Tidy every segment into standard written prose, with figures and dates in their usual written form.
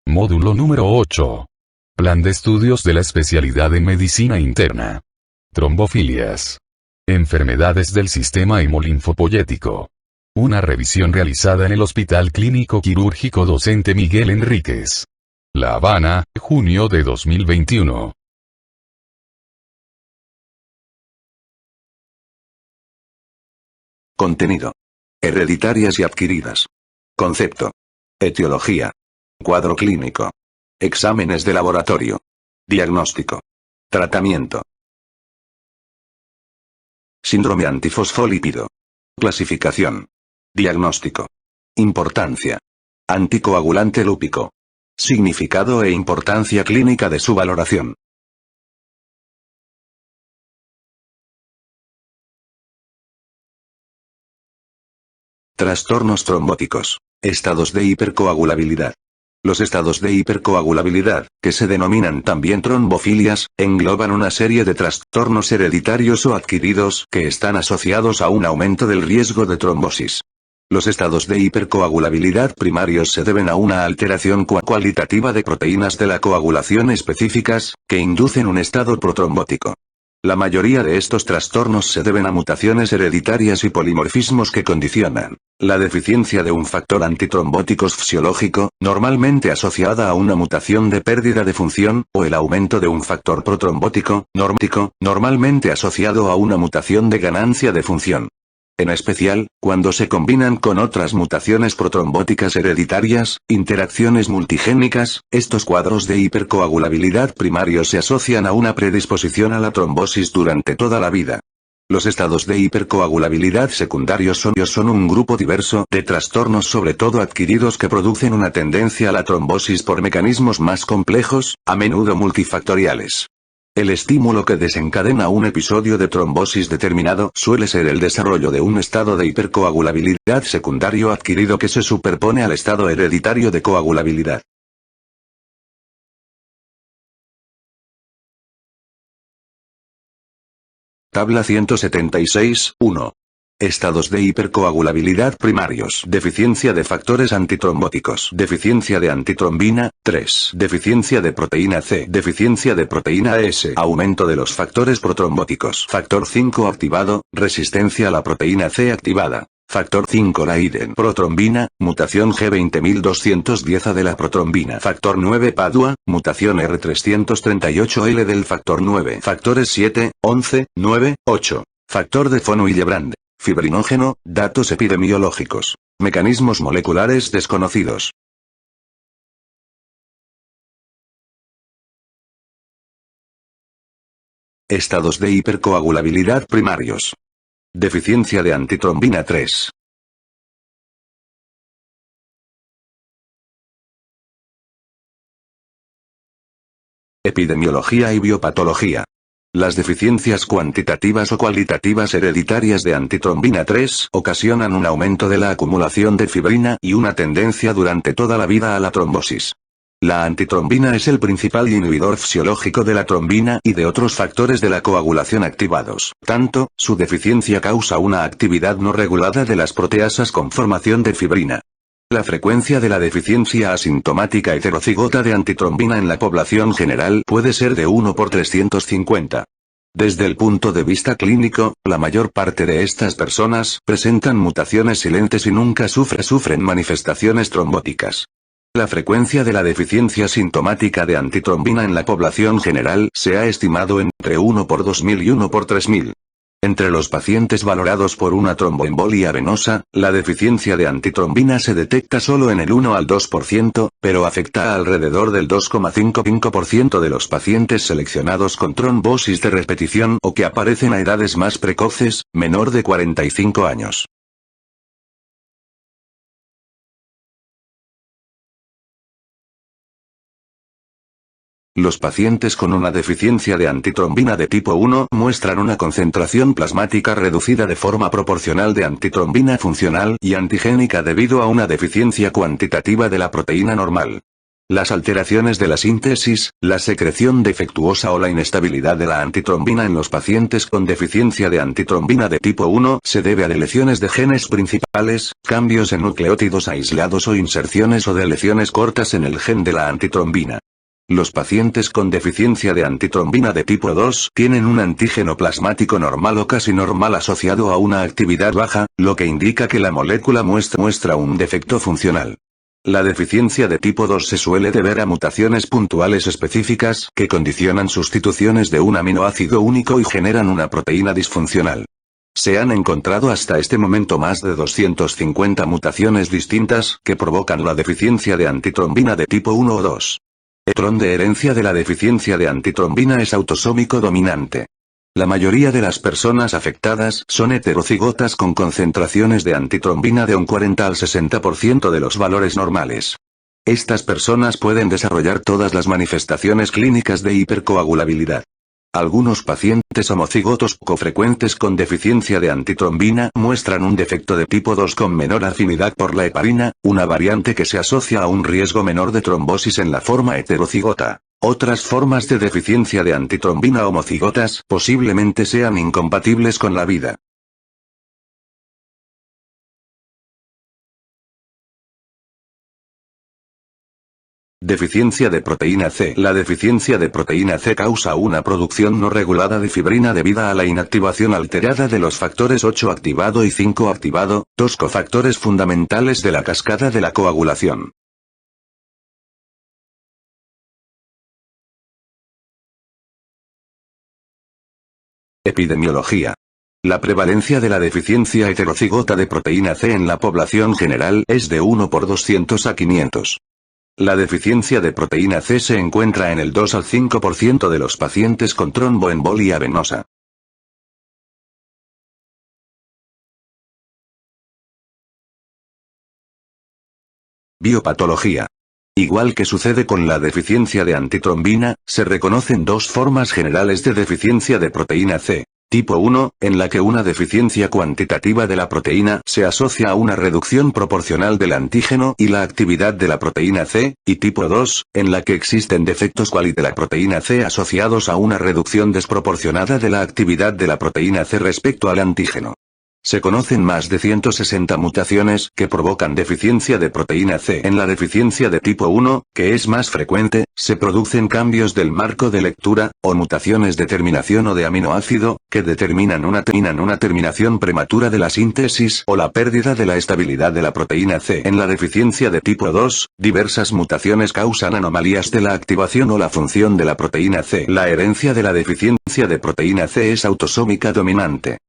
Módulo número 8. Plan de estudios de la especialidad en medicina interna. Trombofilias. Enfermedades del sistema hemolinfopoyético. Una revisión realizada en el Hospital Clínico Quirúrgico Docente Miguel Enríquez. La Habana, junio de 2021. Contenido. Hereditarias y adquiridas. Concepto. Etiología. Cuadro clínico. Exámenes de laboratorio. Diagnóstico. Tratamiento. Síndrome antifosfolípido. Clasificación. Diagnóstico. Importancia. Anticoagulante lúpico. Significado e importancia clínica de su valoración. Trastornos trombóticos. Estados de hipercoagulabilidad. Los estados de hipercoagulabilidad, que se denominan también trombofilias, engloban una serie de trastornos hereditarios o adquiridos que están asociados a un aumento del riesgo de trombosis. Los estados de hipercoagulabilidad primarios se deben a una alteración cualitativa de proteínas de la coagulación específicas, que inducen un estado protrombótico. La mayoría de estos trastornos se deben a mutaciones hereditarias y polimorfismos que condicionan la deficiencia de un factor antitrombótico fisiológico, normalmente asociada a una mutación de pérdida de función, o el aumento de un factor protrombótico, normalmente asociado a una mutación de ganancia de función. En especial, cuando se combinan con otras mutaciones protrombóticas hereditarias, interacciones multigénicas, estos cuadros de hipercoagulabilidad primarios se asocian a una predisposición a la trombosis durante toda la vida. Los estados de hipercoagulabilidad secundarios son un grupo diverso de trastornos sobre todo adquiridos que producen una tendencia a la trombosis por mecanismos más complejos, a menudo multifactoriales. El estímulo que desencadena un episodio de trombosis determinado suele ser el desarrollo de un estado de hipercoagulabilidad secundario adquirido que se superpone al estado hereditario de coagulabilidad. Tabla 176, 1. Estados de hipercoagulabilidad primarios. Deficiencia de factores antitrombóticos. Deficiencia de antitrombina, 3. Deficiencia de proteína C. Deficiencia de proteína S. Aumento de los factores protrombóticos. Factor 5 activado, resistencia a la proteína C activada. Factor 5 Leiden. Protrombina, mutación G20210A de la protrombina. Factor 9 Padua, mutación R338L del factor 9. Factores 7, 11, 9, 8. Factor de von Willebrand. Fibrinógeno, datos epidemiológicos. Mecanismos moleculares desconocidos. Estados de hipercoagulabilidad primarios. Deficiencia de antitrombina 3. Epidemiología y biopatología. Las deficiencias cuantitativas o cualitativas hereditarias de antitrombina 3 ocasionan un aumento de la acumulación de fibrina y una tendencia durante toda la vida a la trombosis. La antitrombina es el principal inhibidor fisiológico de la trombina y de otros factores de la coagulación activados. Tanto, su deficiencia causa una actividad no regulada de las proteasas con formación de fibrina. La frecuencia de la deficiencia asintomática heterocigota de antitrombina en la población general puede ser de 1 por 350. Desde el punto de vista clínico, la mayor parte de estas personas presentan mutaciones silentes y nunca sufren manifestaciones trombóticas. La frecuencia de la deficiencia sintomática de antitrombina en la población general se ha estimado entre 1 por 2000 y 1 por 3000. Entre los pacientes valorados por una tromboembolia venosa, la deficiencia de antitrombina se detecta solo en el 1 al 2%, pero afecta a alrededor del 2,55% de los pacientes seleccionados con trombosis de repetición o que aparecen a edades más precoces, menor de 45 años. Los pacientes con una deficiencia de antitrombina de tipo 1 muestran una concentración plasmática reducida de forma proporcional de antitrombina funcional y antigénica debido a una deficiencia cuantitativa de la proteína normal. Las alteraciones de la síntesis, la secreción defectuosa o la inestabilidad de la antitrombina en los pacientes con deficiencia de antitrombina de tipo 1 se debe a deleciones de genes principales, cambios en nucleótidos aislados o inserciones o deleciones cortas en el gen de la antitrombina. Los pacientes con deficiencia de antitrombina de tipo 2 tienen un antígeno plasmático normal o casi normal asociado a una actividad baja, lo que indica que la molécula muestra un defecto funcional. La deficiencia de tipo 2 se suele deber a mutaciones puntuales específicas que condicionan sustituciones de un aminoácido único y generan una proteína disfuncional. Se han encontrado hasta este momento más de 250 mutaciones distintas que provocan la deficiencia de antitrombina de tipo 1 o 2. El patrón de herencia de la deficiencia de antitrombina es autosómico dominante. La mayoría de las personas afectadas son heterocigotas con concentraciones de antitrombina de un 40 al 60% de los valores normales. Estas personas pueden desarrollar todas las manifestaciones clínicas de hipercoagulabilidad. Algunos pacientes homocigotos poco frecuentes con deficiencia de antitrombina muestran un defecto de tipo 2 con menor afinidad por la heparina, una variante que se asocia a un riesgo menor de trombosis en la forma heterocigota. Otras formas de deficiencia de antitrombina homocigotas posiblemente sean incompatibles con la vida. Deficiencia de proteína C. La deficiencia de proteína C causa una producción no regulada de fibrina debida a la inactivación alterada de los factores 8 activado y 5 activado, dos cofactores fundamentales de la cascada de la coagulación. Epidemiología. La prevalencia de la deficiencia heterocigota de proteína C en la población general es de 1 por 200 a 500. La deficiencia de proteína C se encuentra en el 2 al 5% de los pacientes con tromboembolia venosa. Biopatología. Igual que sucede con la deficiencia de antitrombina, se reconocen dos formas generales de deficiencia de proteína C. Tipo 1, en la que una deficiencia cuantitativa de la proteína se asocia a una reducción proporcional del antígeno y la actividad de la proteína C, y tipo 2, en la que existen defectos cuali de la proteína C asociados a una reducción desproporcionada de la actividad de la proteína C respecto al antígeno. Se conocen más de 160 mutaciones que provocan deficiencia de proteína C. En la deficiencia de tipo 1, que es más frecuente, se producen cambios del marco de lectura, o mutaciones de terminación o de aminoácido, que determinan una terminación prematura de la síntesis o la pérdida de la estabilidad de la proteína C. En la deficiencia de tipo 2, diversas mutaciones causan anomalías de la activación o la función de la proteína C. La herencia de la deficiencia de proteína C es autosómica dominante.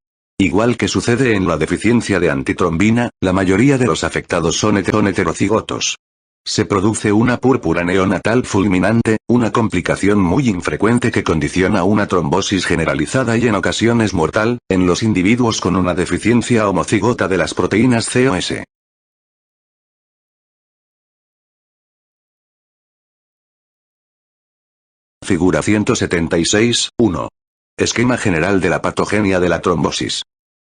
Igual que sucede en la deficiencia de antitrombina, la mayoría de los afectados son heterocigotos. Se produce una púrpura neonatal fulminante, una complicación muy infrecuente que condiciona una trombosis generalizada y en ocasiones mortal, en los individuos con una deficiencia homocigota de las proteínas C o S. Figura 176, 1. Esquema general de la patogenia de la trombosis.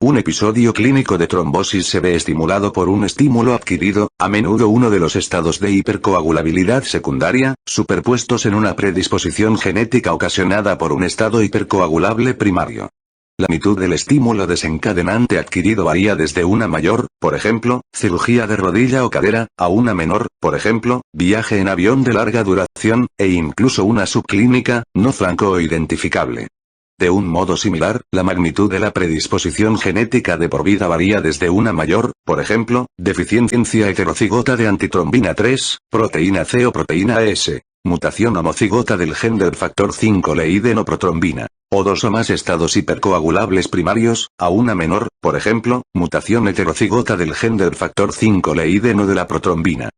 Un episodio clínico de trombosis se ve estimulado por un estímulo adquirido, a menudo uno de los estados de hipercoagulabilidad secundaria, superpuestos en una predisposición genética ocasionada por un estado hipercoagulable primario. La magnitud del estímulo desencadenante adquirido varía desde una mayor, por ejemplo, cirugía de rodilla o cadera, a una menor, por ejemplo, viaje en avión de larga duración, e incluso una subclínica, no franco identificable. De un modo similar, la magnitud de la predisposición genética de por vida varía desde una mayor, por ejemplo, deficiencia heterocigota de antitrombina 3, proteína C o proteína S, mutación homocigota del gen del factor 5 leidenoprotrombina, o dos o más estados hipercoagulables primarios, a una menor, por ejemplo, mutación heterocigota del gen del factor 5 leideno de la protrombina.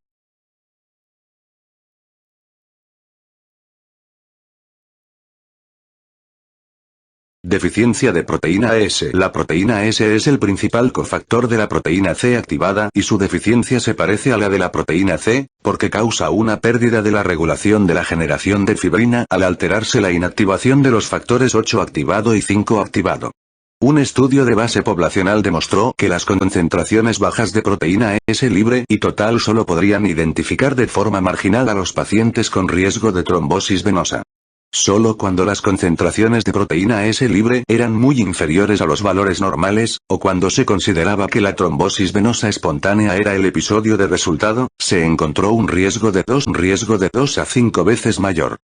Deficiencia de proteína S. La proteína S es el principal cofactor de la proteína C activada y su deficiencia se parece a la de la proteína C, porque causa una pérdida de la regulación de la generación de fibrina al alterarse la inactivación de los factores 8 activado y 5 activado. Un estudio de base poblacional demostró que las concentraciones bajas de proteína S libre y total solo podrían identificar de forma marginal a los pacientes con riesgo de trombosis venosa. Solo cuando las concentraciones de proteína S libre eran muy inferiores a los valores normales, o cuando se consideraba que la trombosis venosa espontánea era el episodio de resultado, se encontró un riesgo de 2 a 5 veces mayor.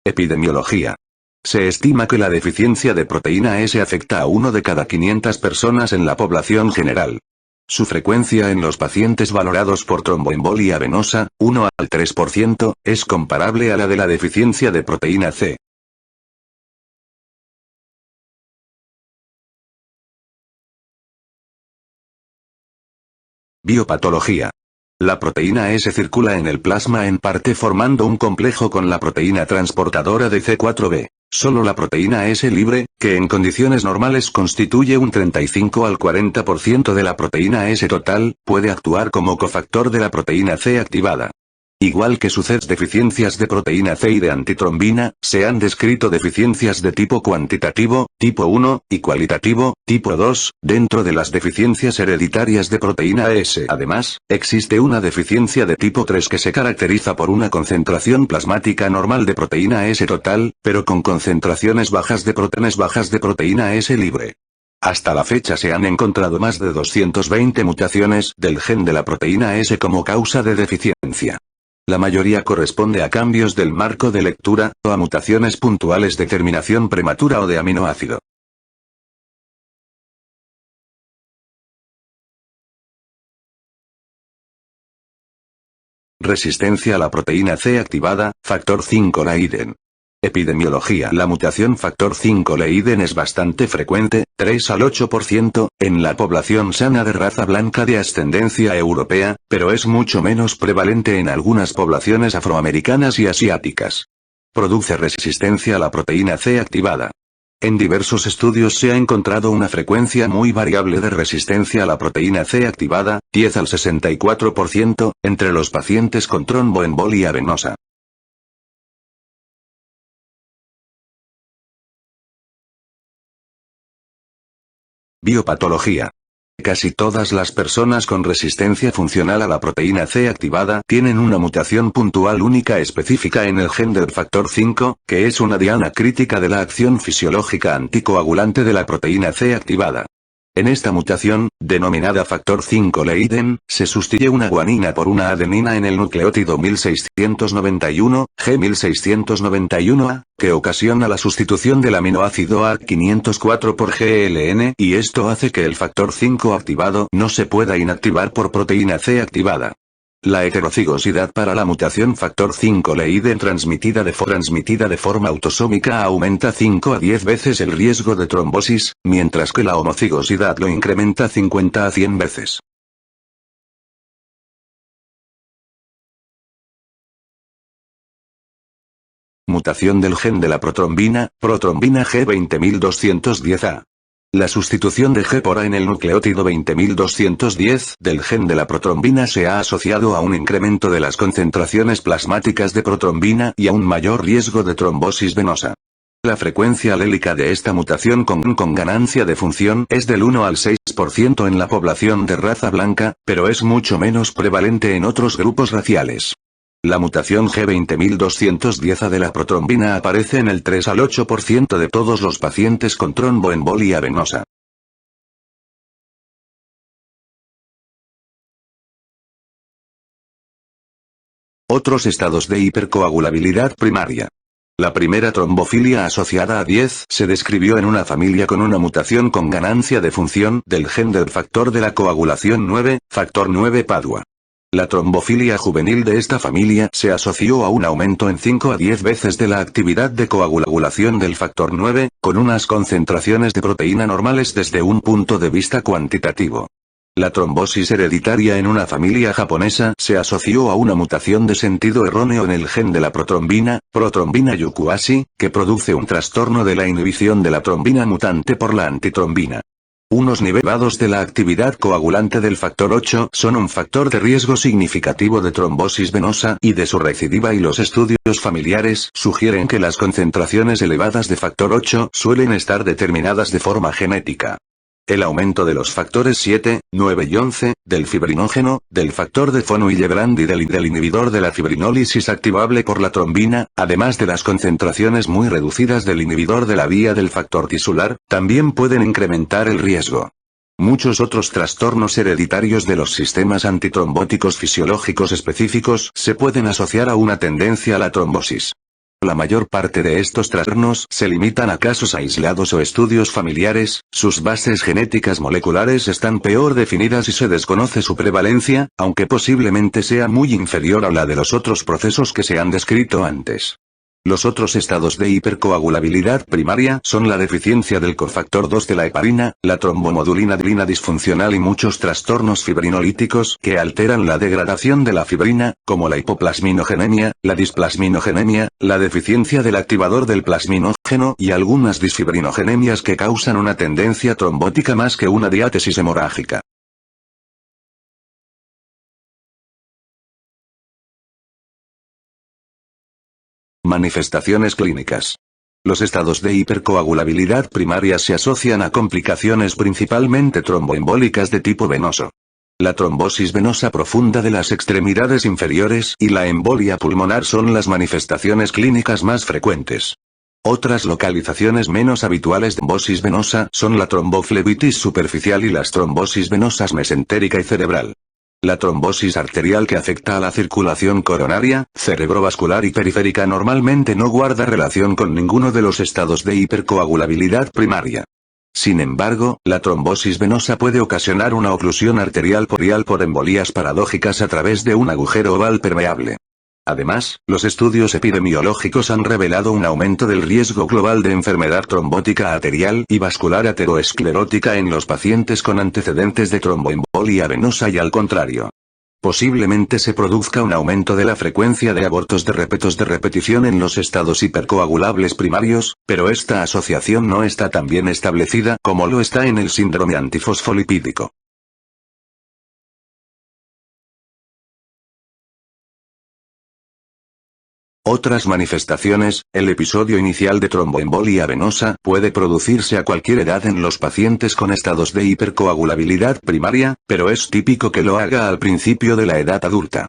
Epidemiología. Se estima que la deficiencia de proteína S afecta a 1 de cada 500 personas en la población general. Su frecuencia en los pacientes valorados por tromboembolia venosa, 1 al 3%, es comparable a la de la deficiencia de proteína C. Biopatología. La proteína S circula en el plasma en parte formando un complejo con la proteína transportadora de C4b. Solo la proteína S libre, que en condiciones normales constituye un 35 al 40% de la proteína S total, puede actuar como cofactor de la proteína C activada. Igual que sucede deficiencias de proteína C y de antitrombina, se han descrito deficiencias de tipo cuantitativo, tipo 1, y cualitativo, tipo 2, dentro de las deficiencias hereditarias de proteína S. Además, existe una deficiencia de tipo 3 que se caracteriza por una concentración plasmática normal de proteína S total, pero con concentraciones bajas de proteína S libre. Hasta la fecha se han encontrado más de 220 mutaciones del gen de la proteína S como causa de deficiencia. La mayoría corresponde a cambios del marco de lectura, o a mutaciones puntuales de terminación prematura o de aminoácido. Resistencia a la proteína C activada, factor 5 Leiden. Epidemiología. La mutación factor 5 Leiden es bastante frecuente, 3 al 8%, en la población sana de raza blanca de ascendencia europea, pero es mucho menos prevalente en algunas poblaciones afroamericanas y asiáticas. Produce resistencia a la proteína C activada. En diversos estudios se ha encontrado una frecuencia muy variable de resistencia a la proteína C activada, 10 al 64%, entre los pacientes con tromboembolia venosa. Biopatología. Casi todas las personas con resistencia funcional a la proteína C activada tienen una mutación puntual única específica en el gen del factor 5, que es una diana crítica de la acción fisiológica anticoagulante de la proteína C activada. En esta mutación, denominada factor 5 Leiden, se sustituye una guanina por una adenina en el nucleótido 1691, G1691A, que ocasiona la sustitución del aminoácido A504 por GLN, y esto hace que el factor 5 activado no se pueda inactivar por proteína C activada. La heterocigosidad para la mutación factor 5 Leiden transmitida de forma autosómica aumenta 5 a 10 veces el riesgo de trombosis, mientras que la homocigosidad lo incrementa 50 a 100 veces. Mutación del gen de la protrombina G20210A. La sustitución de G por A en el nucleótido 20210 del gen de la protrombina se ha asociado a un incremento de las concentraciones plasmáticas de protrombina y a un mayor riesgo de trombosis venosa. La frecuencia alélica de esta mutación con ganancia de función es del 1 al 6% en la población de raza blanca, pero es mucho menos prevalente en otros grupos raciales. La mutación G20210A de la protrombina aparece en el 3 al 8% de todos los pacientes con tromboembolia venosa. Otros estados de hipercoagulabilidad primaria. La primera trombofilia asociada a 10 se describió en una familia con una mutación con ganancia de función del gen del factor de la coagulación 9, factor 9 Padua. La trombofilia juvenil de esta familia se asoció a un aumento en 5 a 10 veces de la actividad de coagulación del factor 9, con unas concentraciones de proteína normales desde un punto de vista cuantitativo. La trombosis hereditaria en una familia japonesa se asoció a una mutación de sentido erróneo en el gen de la protrombina yukuasi, que produce un trastorno de la inhibición de la trombina mutante por la antitrombina. Unos niveles de la actividad coagulante del factor 8 son un factor de riesgo significativo de trombosis venosa y de su recidiva, y los estudios familiares sugieren que las concentraciones elevadas de factor 8 suelen estar determinadas de forma genética. El aumento de los factores 7, 9 y 11, del fibrinógeno, del factor de von Willebrand y del inhibidor de la fibrinólisis activable por la trombina, además de las concentraciones muy reducidas del inhibidor de la vía del factor tisular, también pueden incrementar el riesgo. Muchos otros trastornos hereditarios de los sistemas antitrombóticos fisiológicos específicos se pueden asociar a una tendencia a la trombosis. La mayor parte de estos trastornos se limitan a casos aislados o estudios familiares, sus bases genéticas moleculares están peor definidas y se desconoce su prevalencia, aunque posiblemente sea muy inferior a la de los otros procesos que se han descrito antes. Los otros estados de hipercoagulabilidad primaria son la deficiencia del cofactor 2 de la heparina, la trombomodulina disfuncional y muchos trastornos fibrinolíticos que alteran la degradación de la fibrina, como la hipoplasminogenemia, la displasminogenemia, la deficiencia del activador del plasminógeno y algunas disfibrinogenemias que causan una tendencia trombótica más que una diátesis hemorrágica. Manifestaciones clínicas. Los estados de hipercoagulabilidad primaria se asocian a complicaciones principalmente tromboembólicas de tipo venoso. La trombosis venosa profunda de las extremidades inferiores y la embolia pulmonar son las manifestaciones clínicas más frecuentes. Otras localizaciones menos habituales de trombosis venosa son la tromboflebitis superficial y las trombosis venosas mesentérica y cerebral. La trombosis arterial que afecta a la circulación coronaria, cerebrovascular y periférica normalmente no guarda relación con ninguno de los estados de hipercoagulabilidad primaria. Sin embargo, la trombosis venosa puede ocasionar una oclusión arterial por embolías paradójicas a través de un agujero oval permeable. Además, los estudios epidemiológicos han revelado un aumento del riesgo global de enfermedad trombótica arterial y vascular ateroesclerótica en los pacientes con antecedentes de tromboembolia venosa y al contrario. Posiblemente se produzca un aumento de la frecuencia de abortos de repetición en los estados hipercoagulables primarios, pero esta asociación no está tan bien establecida como lo está en el síndrome antifosfolipídico. Otras manifestaciones, el episodio inicial de tromboembolia venosa puede producirse a cualquier edad en los pacientes con estados de hipercoagulabilidad primaria, pero es típico que lo haga al principio de la edad adulta.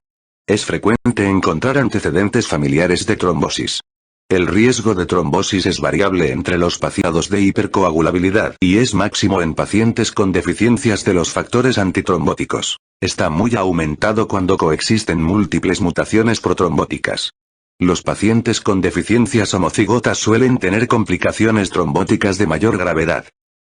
Es frecuente encontrar antecedentes familiares de trombosis. El riesgo de trombosis es variable entre los pacientes de hipercoagulabilidad y es máximo en pacientes con deficiencias de los factores antitrombóticos. Está muy aumentado cuando coexisten múltiples mutaciones protrombóticas. Los pacientes con deficiencias homocigotas suelen tener complicaciones trombóticas de mayor gravedad.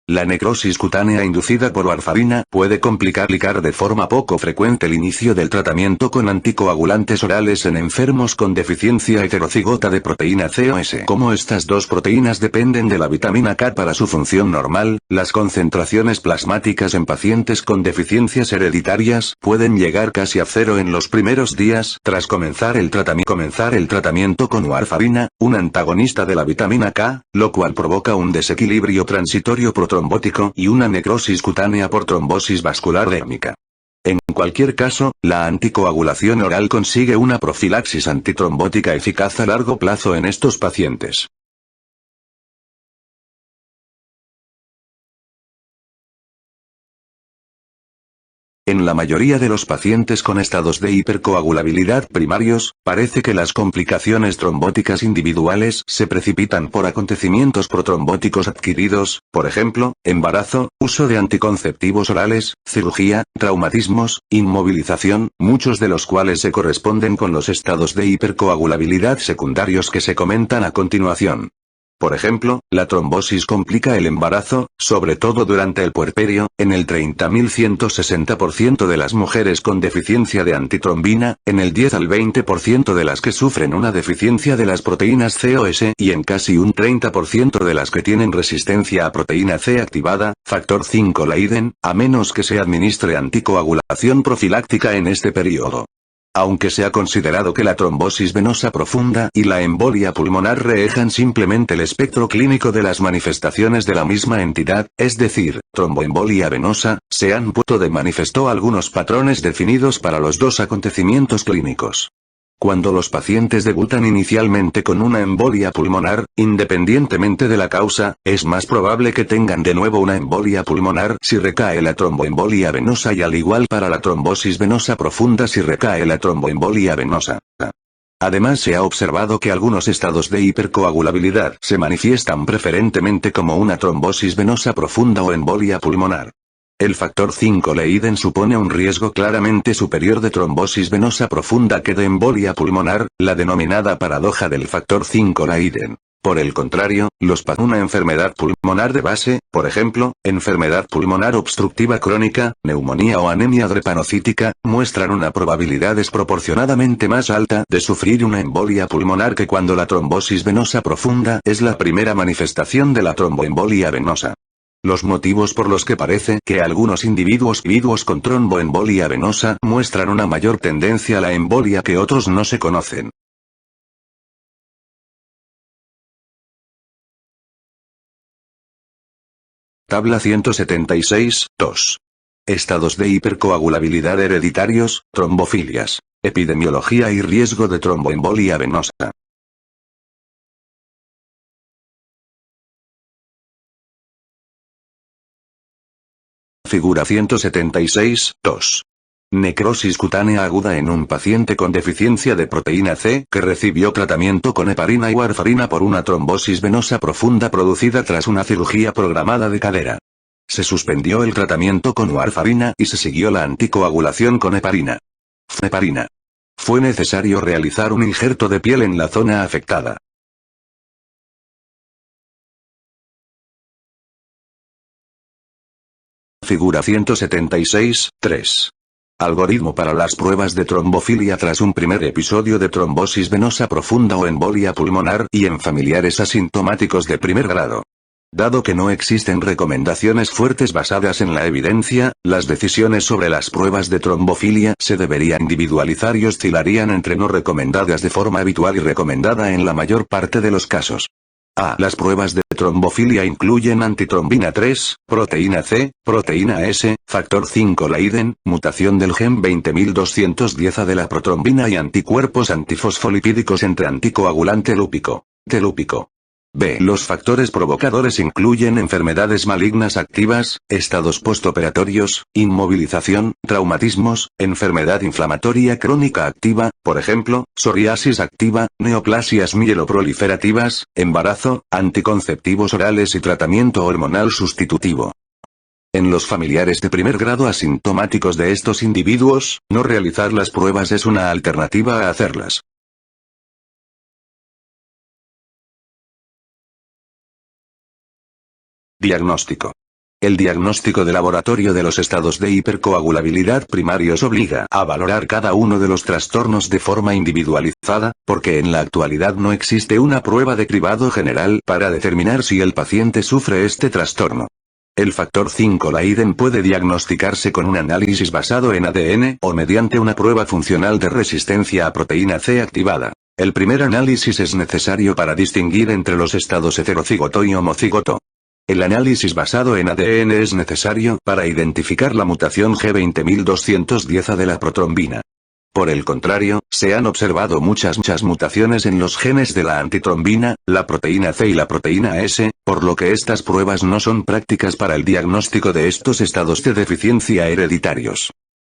La necrosis cutánea inducida por warfarina puede complicar de forma poco frecuente el inicio del tratamiento con anticoagulantes orales en enfermos con deficiencia heterocigota de proteína CoS. Como estas dos proteínas dependen de la vitamina K para su función normal, las concentraciones plasmáticas en pacientes con deficiencias hereditarias pueden llegar casi a cero en los primeros días tras comenzar el tratamiento con warfarina, un antagonista de la vitamina K, lo cual provoca un desequilibrio transitorio protrombótico y una necrosis cutánea por trombosis vascular dérmica. En cualquier caso, la anticoagulación oral consigue una profilaxis antitrombótica eficaz a largo plazo en estos pacientes. En la mayoría de los pacientes con estados de hipercoagulabilidad primarios, parece que las complicaciones trombóticas individuales se precipitan por acontecimientos protrombóticos adquiridos, por ejemplo, embarazo, uso de anticonceptivos orales, cirugía, traumatismos, inmovilización, muchos de los cuales se corresponden con los estados de hipercoagulabilidad secundarios que se comentan a continuación. Por ejemplo, la trombosis complica el embarazo, sobre todo durante el puerperio, en el 30.160% de las mujeres con deficiencia de antitrombina, en el 10 al 20% de las que sufren una deficiencia de las proteínas CoS y en casi un 30% de las que tienen resistencia a proteína C activada, factor 5 Leiden, a menos que se administre anticoagulación profiláctica en este periodo. Aunque se ha considerado que la trombosis venosa profunda y la embolia pulmonar reejan simplemente el espectro clínico de las manifestaciones de la misma entidad, es decir, tromboembolia venosa, se han puesto de manifiesto algunos patrones definidos para los dos acontecimientos clínicos. Cuando los pacientes debutan inicialmente con una embolia pulmonar, independientemente de la causa, es más probable que tengan de nuevo una embolia pulmonar si recae la tromboembolia venosa y al igual para la trombosis venosa profunda si recae la tromboembolia venosa. Además se ha observado que algunos estados de hipercoagulabilidad se manifiestan preferentemente como una trombosis venosa profunda o embolia pulmonar. El factor 5 Leiden supone un riesgo claramente superior de trombosis venosa profunda que de embolia pulmonar, la denominada paradoja del factor 5 Leiden. Por el contrario, una enfermedad pulmonar de base, por ejemplo, enfermedad pulmonar obstructiva crónica, neumonía o anemia drepanocítica, muestran una probabilidad desproporcionadamente más alta de sufrir una embolia pulmonar que cuando la trombosis venosa profunda es la primera manifestación de la tromboembolia venosa. Los motivos por los que parece que algunos individuos con tromboembolia venosa muestran una mayor tendencia a la embolia que otros no se conocen. Tabla 176, 2. Estados de hipercoagulabilidad hereditarios, trombofilias, epidemiología y riesgo de tromboembolia venosa. Figura 176, 2. Necrosis cutánea aguda en un paciente con deficiencia de proteína C que recibió tratamiento con heparina y warfarina por una trombosis venosa profunda producida tras una cirugía programada de cadera. Se suspendió el tratamiento con warfarina y se siguió la anticoagulación con heparina. Fue necesario realizar un injerto de piel en la zona afectada. Figura 176, 3. Algoritmo para las pruebas de trombofilia tras un primer episodio de trombosis venosa profunda o embolia pulmonar y en familiares asintomáticos de primer grado. Dado que no existen recomendaciones fuertes basadas en la evidencia, las decisiones sobre las pruebas de trombofilia se deberían individualizar y oscilarían entre no recomendadas de forma habitual y recomendada en la mayor parte de los casos. Las pruebas de trombofilia incluyen antitrombina 3, proteína C, proteína S, factor 5 Leiden, mutación del gen 20210A de la protrombina y anticuerpos antifosfolipídicos entre anticoagulante lúpico. B. Los factores provocadores incluyen enfermedades malignas activas, estados postoperatorios, inmovilización, traumatismos, enfermedad inflamatoria crónica activa, por ejemplo, psoriasis activa, neoplasias mieloproliferativas, embarazo, anticonceptivos orales y tratamiento hormonal sustitutivo. En los familiares de primer grado asintomáticos de estos individuos, no realizar las pruebas es una alternativa a hacerlas. Diagnóstico. El diagnóstico de laboratorio de los estados de hipercoagulabilidad primarios obliga a valorar cada uno de los trastornos de forma individualizada, porque en la actualidad no existe una prueba de cribado general para determinar si el paciente sufre este trastorno. El factor 5 Leiden puede diagnosticarse con un análisis basado en ADN o mediante una prueba funcional de resistencia a proteína C activada. El primer análisis es necesario para distinguir entre los estados heterocigoto y homocigoto. El análisis basado en ADN es necesario para identificar la mutación G20210A de la protrombina. Por el contrario, se han observado muchas mutaciones en los genes de la antitrombina, la proteína C y la proteína S, por lo que estas pruebas no son prácticas para el diagnóstico de estos estados de deficiencia hereditarios.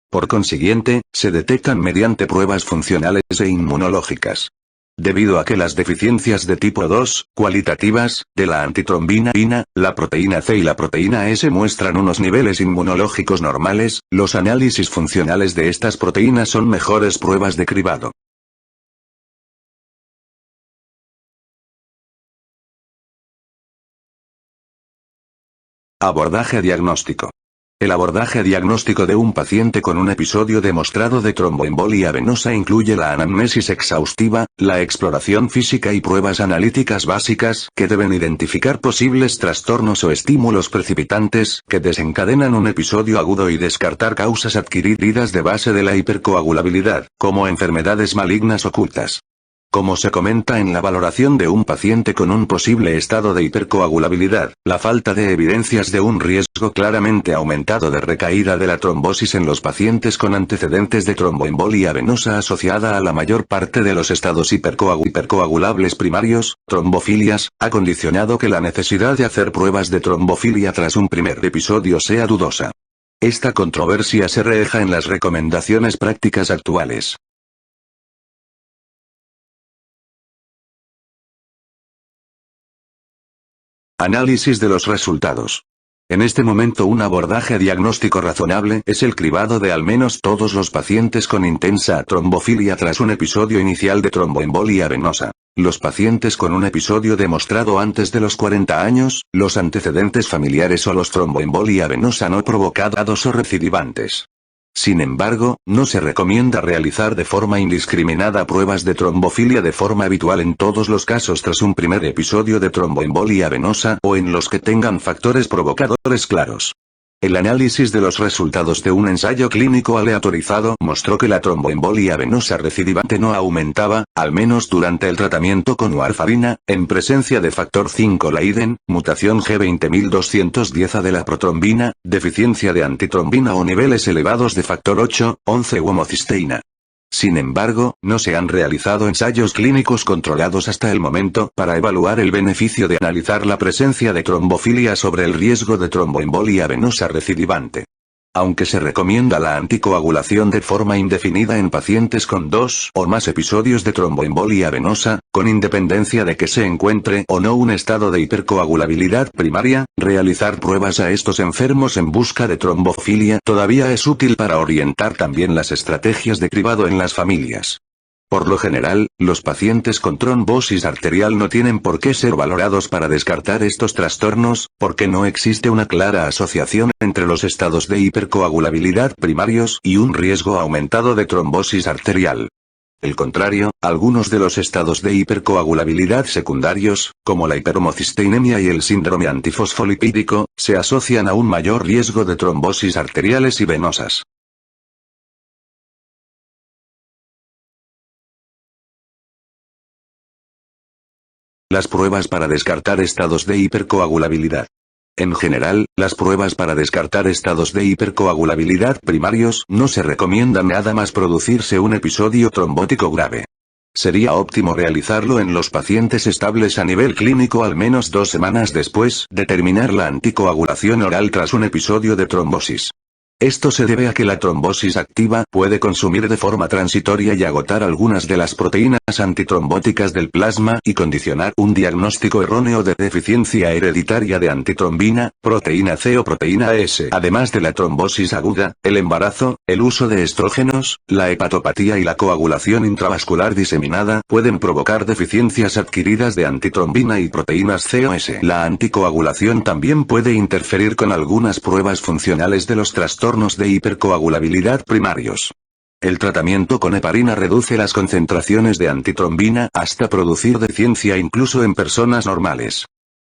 Por consiguiente, se detectan mediante pruebas funcionales e inmunológicas. Debido a que las deficiencias de tipo 2, cualitativas, de la antitrombina, la proteína C y la proteína S muestran unos niveles inmunológicos normales, los análisis funcionales de estas proteínas son mejores pruebas de cribado. Abordaje diagnóstico. El abordaje diagnóstico de un paciente con un episodio demostrado de tromboembolia venosa incluye la anamnesis exhaustiva, la exploración física y pruebas analíticas básicas que deben identificar posibles trastornos o estímulos precipitantes que desencadenan un episodio agudo y descartar causas adquiridas de base de la hipercoagulabilidad, como enfermedades malignas ocultas. Como se comenta en la valoración de un paciente con un posible estado de hipercoagulabilidad, la falta de evidencias de un riesgo claramente aumentado de recaída de la trombosis en los pacientes con antecedentes de tromboembolia venosa asociada a la mayor parte de los estados hipercoagulables primarios, trombofilias, ha condicionado que la necesidad de hacer pruebas de trombofilia tras un primer episodio sea dudosa. Esta controversia se refleja en las recomendaciones prácticas actuales. Análisis de los resultados. En este momento un abordaje diagnóstico razonable es el cribado de al menos todos los pacientes con intensa trombofilia tras un episodio inicial de tromboembolia venosa. Los pacientes con un episodio demostrado antes de los 40 años, los antecedentes familiares o los tromboembolia venosa no provocados o recidivantes. Sin embargo, no se recomienda realizar de forma indiscriminada pruebas de trombofilia de forma habitual en todos los casos tras un primer episodio de tromboembolia venosa o en los que tengan factores provocadores claros. El análisis de los resultados de un ensayo clínico aleatorizado mostró que la tromboembolia venosa recidivante no aumentaba, al menos durante el tratamiento con warfarina, en presencia de factor 5 Leiden, mutación G20210A de la protrombina, deficiencia de antitrombina o niveles elevados de factor 8, 11 u homocisteína. Sin embargo, no se han realizado ensayos clínicos controlados hasta el momento para evaluar el beneficio de analizar la presencia de trombofilia sobre el riesgo de tromboembolia venosa recidivante. Aunque se recomienda la anticoagulación de forma indefinida en pacientes con 2 o más episodios de tromboembolia venosa, con independencia de que se encuentre o no un estado de hipercoagulabilidad primaria, realizar pruebas a estos enfermos en busca de trombofilia todavía es útil para orientar también las estrategias de cribado en las familias. Por lo general, los pacientes con trombosis arterial no tienen por qué ser valorados para descartar estos trastornos, porque no existe una clara asociación entre los estados de hipercoagulabilidad primarios y un riesgo aumentado de trombosis arterial. Al contrario, algunos de los estados de hipercoagulabilidad secundarios, como la hiperhomocisteinemia y el síndrome antifosfolipídico, se asocian a un mayor riesgo de trombosis arteriales y venosas. Las pruebas para descartar estados de hipercoagulabilidad. En general, las pruebas para descartar estados de hipercoagulabilidad primarios no se recomiendan nada más producirse un episodio trombótico grave. Sería óptimo realizarlo en los pacientes estables a nivel clínico al menos 2 semanas después de terminar la anticoagulación oral tras un episodio de trombosis. Esto se debe a que la trombosis activa puede consumir de forma transitoria y agotar algunas de las proteínas antitrombóticas del plasma y condicionar un diagnóstico erróneo de deficiencia hereditaria de antitrombina, proteína C o proteína S. Además de la trombosis aguda, el embarazo, el uso de estrógenos, la hepatopatía y la coagulación intravascular diseminada pueden provocar deficiencias adquiridas de antitrombina y proteínas C o S. La anticoagulación también puede interferir con algunas pruebas funcionales de los trastornos de hipercoagulabilidad primarios. El tratamiento con heparina reduce las concentraciones de antitrombina hasta producir deficiencia incluso en personas normales.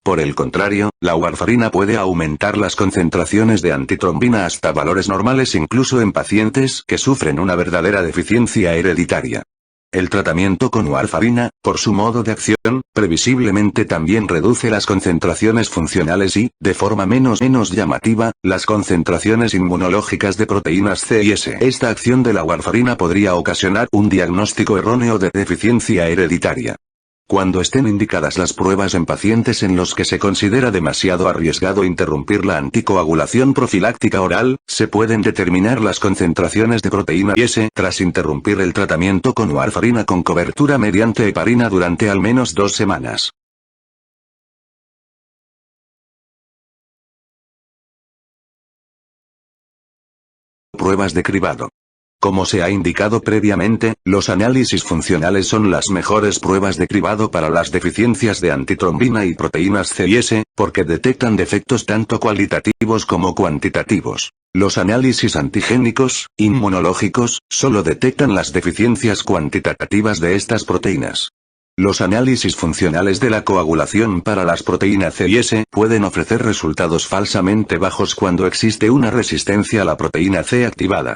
Por el contrario, la warfarina puede aumentar las concentraciones de antitrombina hasta valores normales incluso en pacientes que sufren una verdadera deficiencia hereditaria. El tratamiento con warfarina, por su modo de acción, previsiblemente también reduce las concentraciones funcionales y, de forma menos llamativa, las concentraciones inmunológicas de proteínas C y S. Esta acción de la warfarina podría ocasionar un diagnóstico erróneo de deficiencia hereditaria. Cuando estén indicadas las pruebas en pacientes en los que se considera demasiado arriesgado interrumpir la anticoagulación profiláctica oral, se pueden determinar las concentraciones de proteína S tras interrumpir el tratamiento con warfarina con cobertura mediante heparina durante al menos 2 semanas. Pruebas de cribado. Como se ha indicado previamente, los análisis funcionales son las mejores pruebas de cribado para las deficiencias de antitrombina y proteínas C y S, porque detectan defectos tanto cualitativos como cuantitativos. Los análisis antigénicos, inmunológicos, solo detectan las deficiencias cuantitativas de estas proteínas. Los análisis funcionales de la coagulación para las proteínas C y S pueden ofrecer resultados falsamente bajos cuando existe una resistencia a la proteína C activada.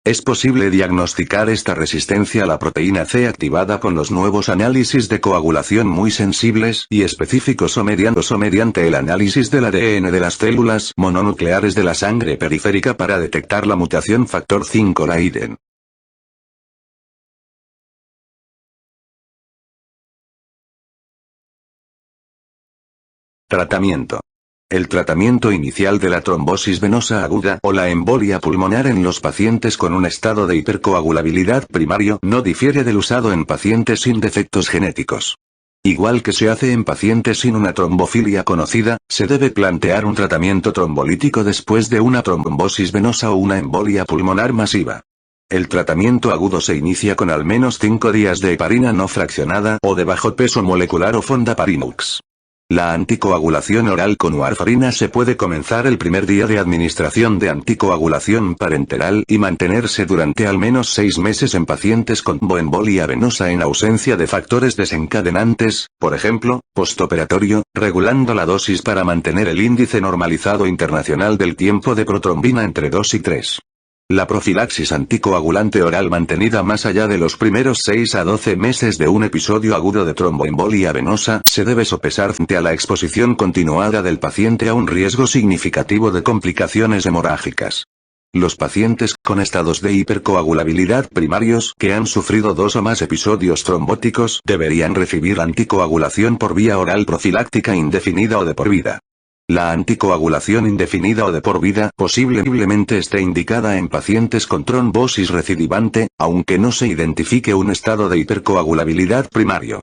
Es posible diagnosticar esta resistencia a la proteína C activada con los nuevos análisis de coagulación muy sensibles y específicos o mediante el análisis del ADN de las células mononucleares de la sangre periférica para detectar la mutación factor 5 Leiden. Tratamiento. El tratamiento inicial de la trombosis venosa aguda o la embolia pulmonar en los pacientes con un estado de hipercoagulabilidad primario no difiere del usado en pacientes sin defectos genéticos. Igual que se hace en pacientes sin una trombofilia conocida, se debe plantear un tratamiento trombolítico después de una trombosis venosa o una embolia pulmonar masiva. El tratamiento agudo se inicia con al menos 5 días de heparina no fraccionada o de bajo peso molecular o fondaparinux. La anticoagulación oral con warfarina se puede comenzar el primer día de administración de anticoagulación parenteral y mantenerse durante al menos 6 meses en pacientes con embolia venosa en ausencia de factores desencadenantes, por ejemplo, postoperatorio, regulando la dosis para mantener el índice normalizado internacional del tiempo de protrombina entre 2 y 3. La profilaxis anticoagulante oral mantenida más allá de los primeros 6 a 12 meses de un episodio agudo de tromboembolia venosa se debe sopesar frente a la exposición continuada del paciente a un riesgo significativo de complicaciones hemorrágicas. Los pacientes con estados de hipercoagulabilidad primarios que han sufrido 2 o más episodios trombóticos deberían recibir anticoagulación por vía oral profiláctica indefinida o de por vida. La anticoagulación indefinida o de por vida posiblemente esté indicada en pacientes con trombosis recidivante, aunque no se identifique un estado de hipercoagulabilidad primario.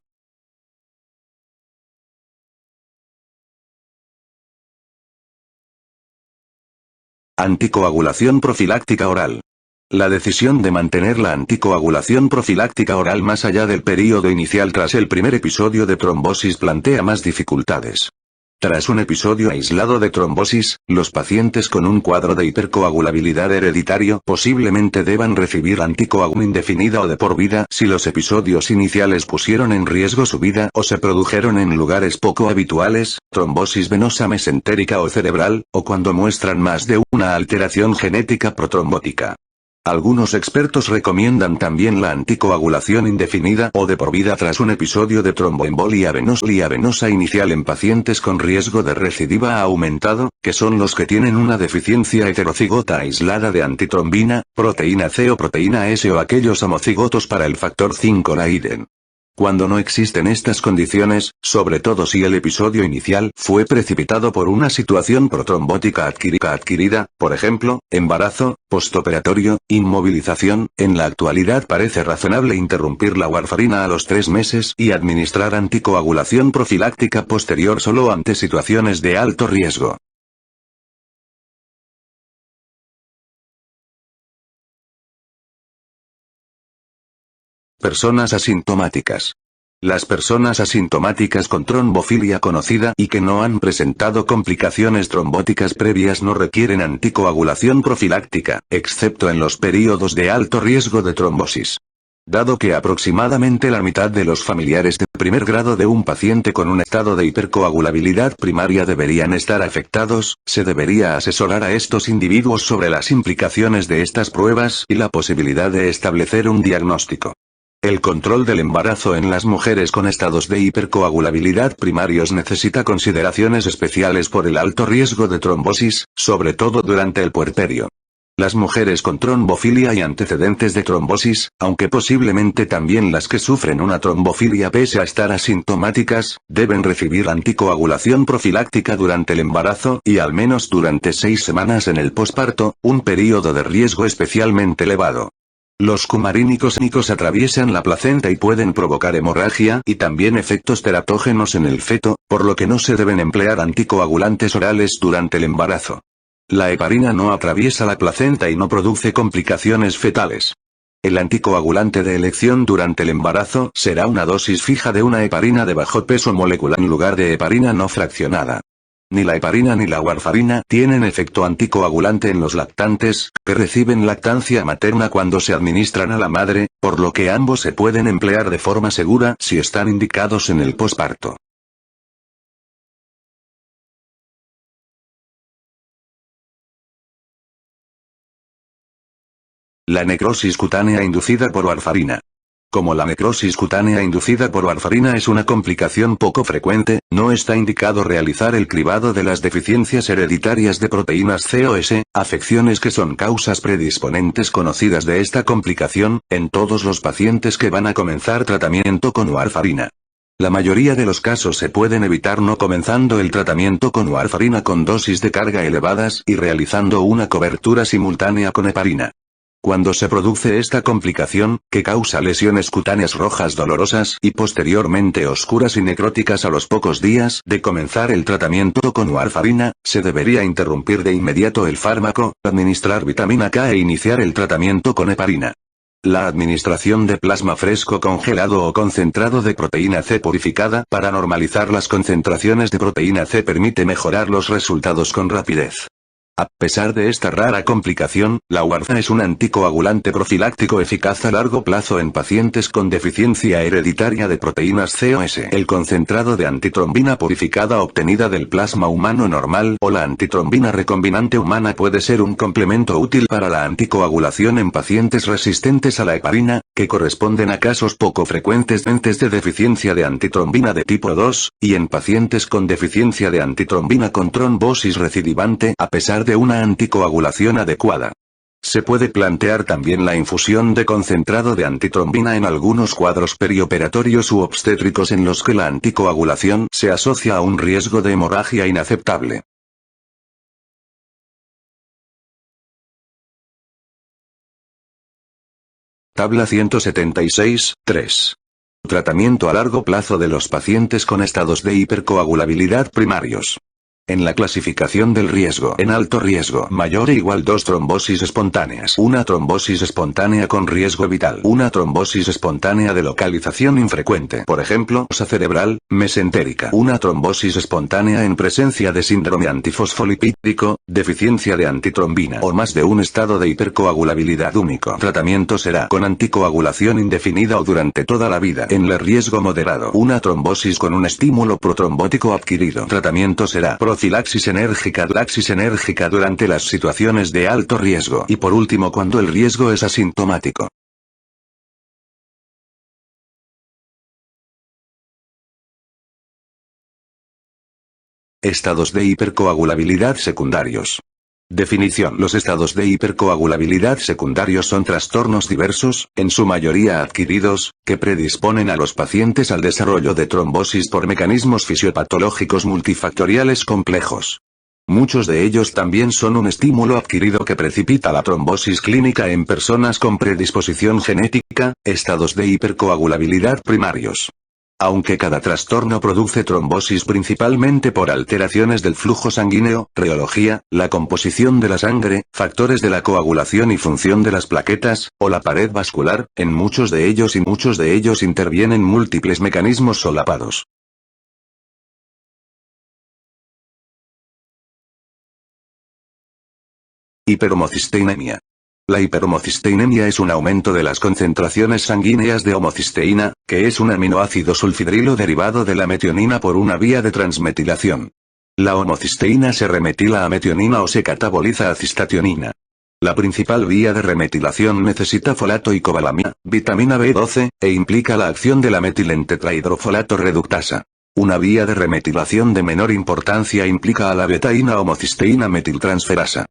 Anticoagulación profiláctica oral. La decisión de mantener la anticoagulación profiláctica oral más allá del período inicial tras el primer episodio de trombosis plantea más dificultades. Tras un episodio aislado de trombosis, los pacientes con un cuadro de hipercoagulabilidad hereditario posiblemente deban recibir anticoagulación indefinida o de por vida si los episodios iniciales pusieron en riesgo su vida o se produjeron en lugares poco habituales, trombosis venosa mesentérica o cerebral, o cuando muestran más de una alteración genética protrombótica. Algunos expertos recomiendan también la anticoagulación indefinida o de por vida tras un episodio de tromboembolia venosa inicial en pacientes con riesgo de recidiva aumentado, que son los que tienen una deficiencia heterocigota aislada de antitrombina, proteína C o proteína S o aquellos homocigotos para el factor 5 Leiden. Cuando no existen estas condiciones, sobre todo si el episodio inicial fue precipitado por una situación protrombótica adquirida, por ejemplo, embarazo, postoperatorio, inmovilización, en la actualidad parece razonable interrumpir la warfarina a los 3 meses y administrar anticoagulación profiláctica posterior solo ante situaciones de alto riesgo. Personas asintomáticas. Las personas asintomáticas con trombofilia conocida y que no han presentado complicaciones trombóticas previas no requieren anticoagulación profiláctica, excepto en los períodos de alto riesgo de trombosis. Dado que aproximadamente la mitad de los familiares de primer grado de un paciente con un estado de hipercoagulabilidad primaria deberían estar afectados, se debería asesorar a estos individuos sobre las implicaciones de estas pruebas y la posibilidad de establecer un diagnóstico. El control del embarazo en las mujeres con estados de hipercoagulabilidad primarios necesita consideraciones especiales por el alto riesgo de trombosis, sobre todo durante el puerperio. Las mujeres con trombofilia y antecedentes de trombosis, aunque posiblemente también las que sufren una trombofilia pese a estar asintomáticas, deben recibir anticoagulación profiláctica durante el embarazo y al menos durante 6 semanas en el posparto, un período de riesgo especialmente elevado. Los cumarínicos atraviesan la placenta y pueden provocar hemorragia y también efectos teratógenos en el feto, por lo que no se deben emplear anticoagulantes orales durante el embarazo. La heparina no atraviesa la placenta y no produce complicaciones fetales. El anticoagulante de elección durante el embarazo será una dosis fija de una heparina de bajo peso molecular en lugar de heparina no fraccionada. Ni la heparina ni la warfarina tienen efecto anticoagulante en los lactantes, que reciben lactancia materna cuando se administran a la madre, por lo que ambos se pueden emplear de forma segura si están indicados en el posparto. La necrosis cutánea inducida por warfarina. Como la necrosis cutánea inducida por warfarina es una complicación poco frecuente, no está indicado realizar el cribado de las deficiencias hereditarias de proteínas COS, afecciones que son causas predisponentes conocidas de esta complicación, en todos los pacientes que van a comenzar tratamiento con warfarina. La mayoría de los casos se pueden evitar no comenzando el tratamiento con warfarina con dosis de carga elevadas y realizando una cobertura simultánea con heparina. Cuando se produce esta complicación, que causa lesiones cutáneas rojas dolorosas y posteriormente oscuras y necróticas a los pocos días de comenzar el tratamiento con warfarina, se debería interrumpir de inmediato el fármaco, administrar vitamina K e iniciar el tratamiento con heparina. La administración de plasma fresco congelado o concentrado de proteína C purificada para normalizar las concentraciones de proteína C permite mejorar los resultados con rapidez. A pesar de esta rara complicación, la warfa es un anticoagulante profiláctico eficaz a largo plazo en pacientes con deficiencia hereditaria de proteínas COS. El concentrado de antitrombina purificada obtenida del plasma humano normal o la antitrombina recombinante humana puede ser un complemento útil para la anticoagulación en pacientes resistentes a la heparina, que corresponden a casos poco frecuentes de deficiencia de antitrombina de tipo 2, y en pacientes con deficiencia de antitrombina con trombosis recidivante a pesar de una anticoagulación adecuada. Se puede plantear también la infusión de concentrado de antitrombina en algunos cuadros perioperatorios u obstétricos en los que la anticoagulación se asocia a un riesgo de hemorragia inaceptable. Tabla 176, 3. Tratamiento a largo plazo de los pacientes con estados de hipercoagulabilidad primarios. En la clasificación del riesgo en alto riesgo mayor e igual 2 trombosis espontáneas. Una trombosis espontánea con riesgo vital. Una trombosis espontánea de localización infrecuente. Por ejemplo, osa cerebral, mesentérica. Una trombosis espontánea en presencia de síndrome antifosfolipídico, deficiencia de antitrombina o más de un estado de hipercoagulabilidad único. Tratamiento será con anticoagulación indefinida o durante toda la vida. En el riesgo moderado. Una trombosis con un estímulo protrombótico adquirido. Tratamiento será profilaxis enérgica durante las situaciones de alto riesgo y por último cuando el riesgo es asintomático. Estados de hipercoagulabilidad secundarios. Definición. Los estados de hipercoagulabilidad secundarios son trastornos diversos, en su mayoría adquiridos, que predisponen a los pacientes al desarrollo de trombosis por mecanismos fisiopatológicos multifactoriales complejos. Muchos de ellos también son un estímulo adquirido que precipita la trombosis clínica en personas con predisposición genética, estados de hipercoagulabilidad primarios. Aunque cada trastorno produce trombosis principalmente por alteraciones del flujo sanguíneo, reología, la composición de la sangre, factores de la coagulación y función de las plaquetas, o la pared vascular, en muchos de ellos intervienen múltiples mecanismos solapados. Hiperhomocisteinemia. La hiperhomocisteinemia es un aumento de las concentraciones sanguíneas de homocisteína, que es un aminoácido sulfidrilo derivado de la metionina por una vía de transmetilación. La homocisteína se remetila a metionina o se cataboliza a cistationina. La principal vía de remetilación necesita folato y cobalamina, vitamina B12, e implica la acción de la metilentetrahidrofolato reductasa. Una vía de remetilación de menor importancia implica a la betaína homocisteína metiltransferasa.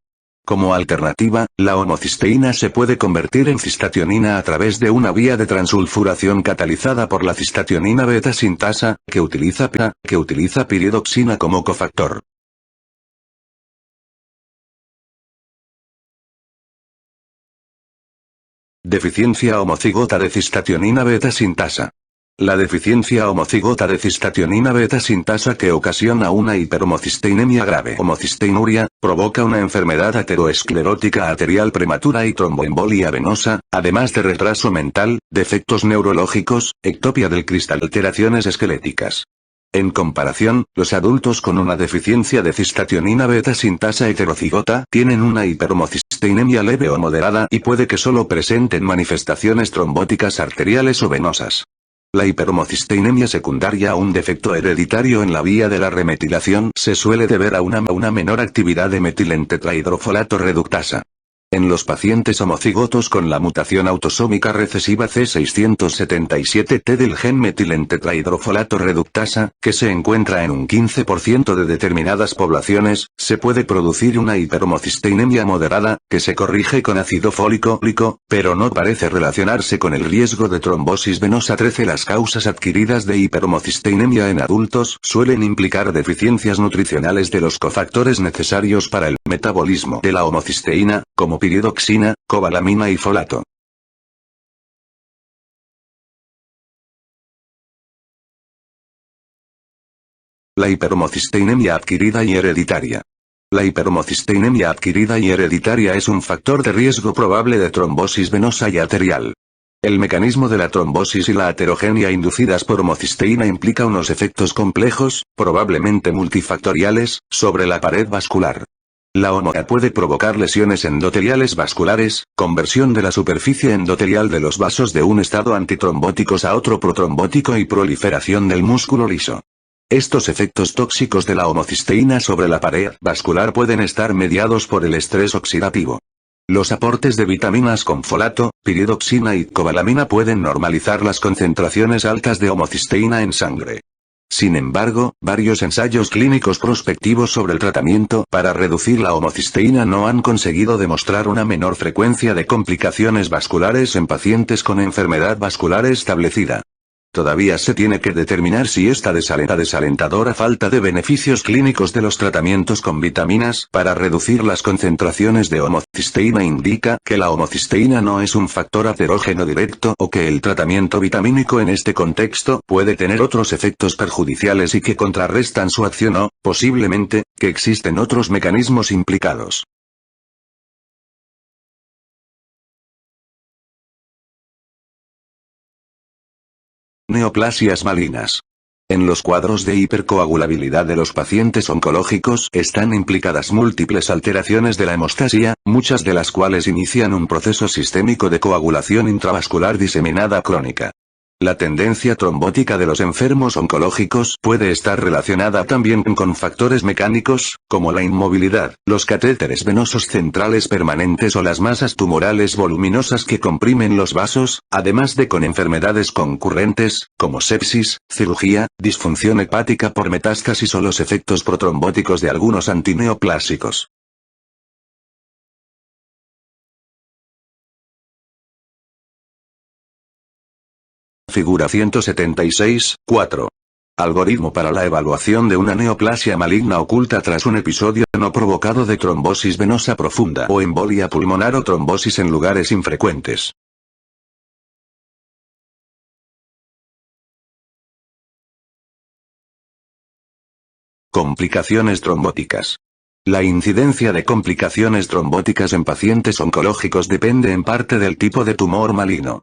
Como alternativa, la homocisteína se puede convertir en cistationina a través de una vía de transulfuración catalizada por la cistationina beta sintasa, que utiliza piridoxina como cofactor. Deficiencia homocigota de cistationina beta sintasa. La deficiencia homocigota de cistationina beta sintasa que ocasiona una hiperhomocisteinemia grave. Homocisteinuria, provoca una enfermedad ateroesclerótica arterial prematura y tromboembolia venosa, además de retraso mental, defectos neurológicos, ectopia del cristal, alteraciones esqueléticas. En comparación, los adultos con una deficiencia de cistationina beta sintasa heterocigota tienen una hiperhomocisteinemia leve o moderada y puede que solo presenten manifestaciones trombóticas arteriales o venosas. La hiperhomocisteinemia secundaria a un defecto hereditario en la vía de la remetilación se suele deber a una menor actividad de metilentetrahidrofolato reductasa. En los pacientes homocigotos con la mutación autosómica recesiva C677T del gen metilentetrahidrofolato reductasa, que se encuentra en un 15% de determinadas poblaciones, se puede producir una hiperhomocisteinemia moderada, que se corrige con ácido fólico, pero no parece relacionarse con el riesgo de trombosis venosa. 13. Las causas adquiridas de hiperhomocisteinemia en adultos suelen implicar deficiencias nutricionales de los cofactores necesarios para el metabolismo de la homocisteína, como piridoxina, cobalamina y folato. La hiperhomocisteinemia adquirida y hereditaria. La hiperhomocisteinemia adquirida y hereditaria es un factor de riesgo probable de trombosis venosa y arterial. El mecanismo de la trombosis y la aterogenia inducidas por homocisteína implica unos efectos complejos, probablemente multifactoriales, sobre la pared vascular. La homoa puede provocar lesiones endoteliales vasculares, conversión de la superficie endotelial de los vasos de un estado antitrombóticos a otro protrombótico y proliferación del músculo liso. Estos efectos tóxicos de la homocisteína sobre la pared vascular pueden estar mediados por el estrés oxidativo. Los aportes de vitaminas con folato, piridoxina y cobalamina pueden normalizar las concentraciones altas de homocisteína en sangre. Sin embargo, varios ensayos clínicos prospectivos sobre el tratamiento para reducir la homocisteína no han conseguido demostrar una menor frecuencia de complicaciones vasculares en pacientes con enfermedad vascular establecida. Todavía se tiene que determinar si esta desalentadora falta de beneficios clínicos de los tratamientos con vitaminas para reducir las concentraciones de homocisteína indica que la homocisteína no es un factor aterógeno directo o que el tratamiento vitamínico en este contexto puede tener otros efectos perjudiciales y que contrarrestan su acción o, posiblemente, que existen otros mecanismos implicados. Neoplasias malignas. En los cuadros de hipercoagulabilidad de los pacientes oncológicos están implicadas múltiples alteraciones de la hemostasia, muchas de las cuales inician un proceso sistémico de coagulación intravascular diseminada crónica. La tendencia trombótica de los enfermos oncológicos puede estar relacionada también con factores mecánicos, como la inmovilidad, los catéteres venosos centrales permanentes o las masas tumorales voluminosas que comprimen los vasos, además de con enfermedades concurrentes, como sepsis, cirugía, disfunción hepática por metástasis o los efectos protrombóticos de algunos antineoplásicos. Figura 176, 4. Algoritmo para la evaluación de una neoplasia maligna oculta tras un episodio no provocado de trombosis venosa profunda o embolia pulmonar o trombosis en lugares infrecuentes. Complicaciones trombóticas. La incidencia de complicaciones trombóticas en pacientes oncológicos depende en parte del tipo de tumor maligno.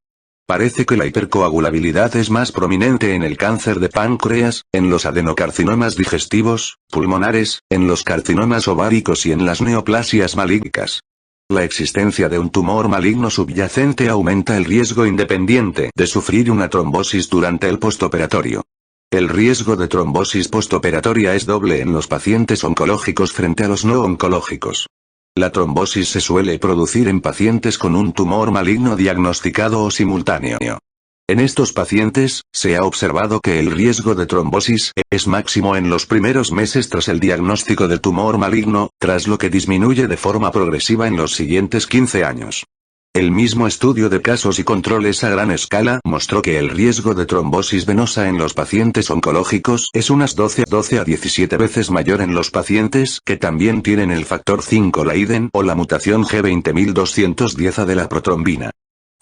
Parece que la hipercoagulabilidad es más prominente en el cáncer de páncreas, en los adenocarcinomas digestivos, pulmonares, en los carcinomas ováricos y en las neoplasias malignas. La existencia de un tumor maligno subyacente aumenta el riesgo independiente de sufrir una trombosis durante el postoperatorio. El riesgo de trombosis postoperatoria es doble en los pacientes oncológicos frente a los no oncológicos. La trombosis se suele producir en pacientes con un tumor maligno diagnosticado o simultáneo. En estos pacientes, se ha observado que el riesgo de trombosis es máximo en los primeros meses tras el diagnóstico del tumor maligno, tras lo que disminuye de forma progresiva en los siguientes 15 años. El mismo estudio de casos y controles a gran escala mostró que el riesgo de trombosis venosa en los pacientes oncológicos es unas 12 a 17 veces mayor en los pacientes que también tienen el factor 5 Leiden o la mutación G20210A de la protrombina.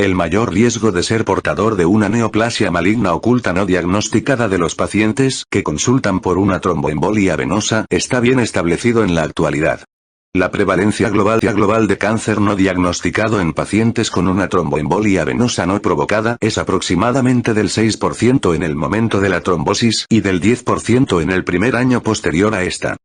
El mayor riesgo de ser portador de una neoplasia maligna oculta no diagnosticada de los pacientes que consultan por una tromboembolia venosa está bien establecido en la actualidad. La prevalencia global de cáncer no diagnosticado en pacientes con una tromboembolia venosa no provocada es aproximadamente del 6% en el momento de la trombosis y del 10% en el primer año posterior a esta.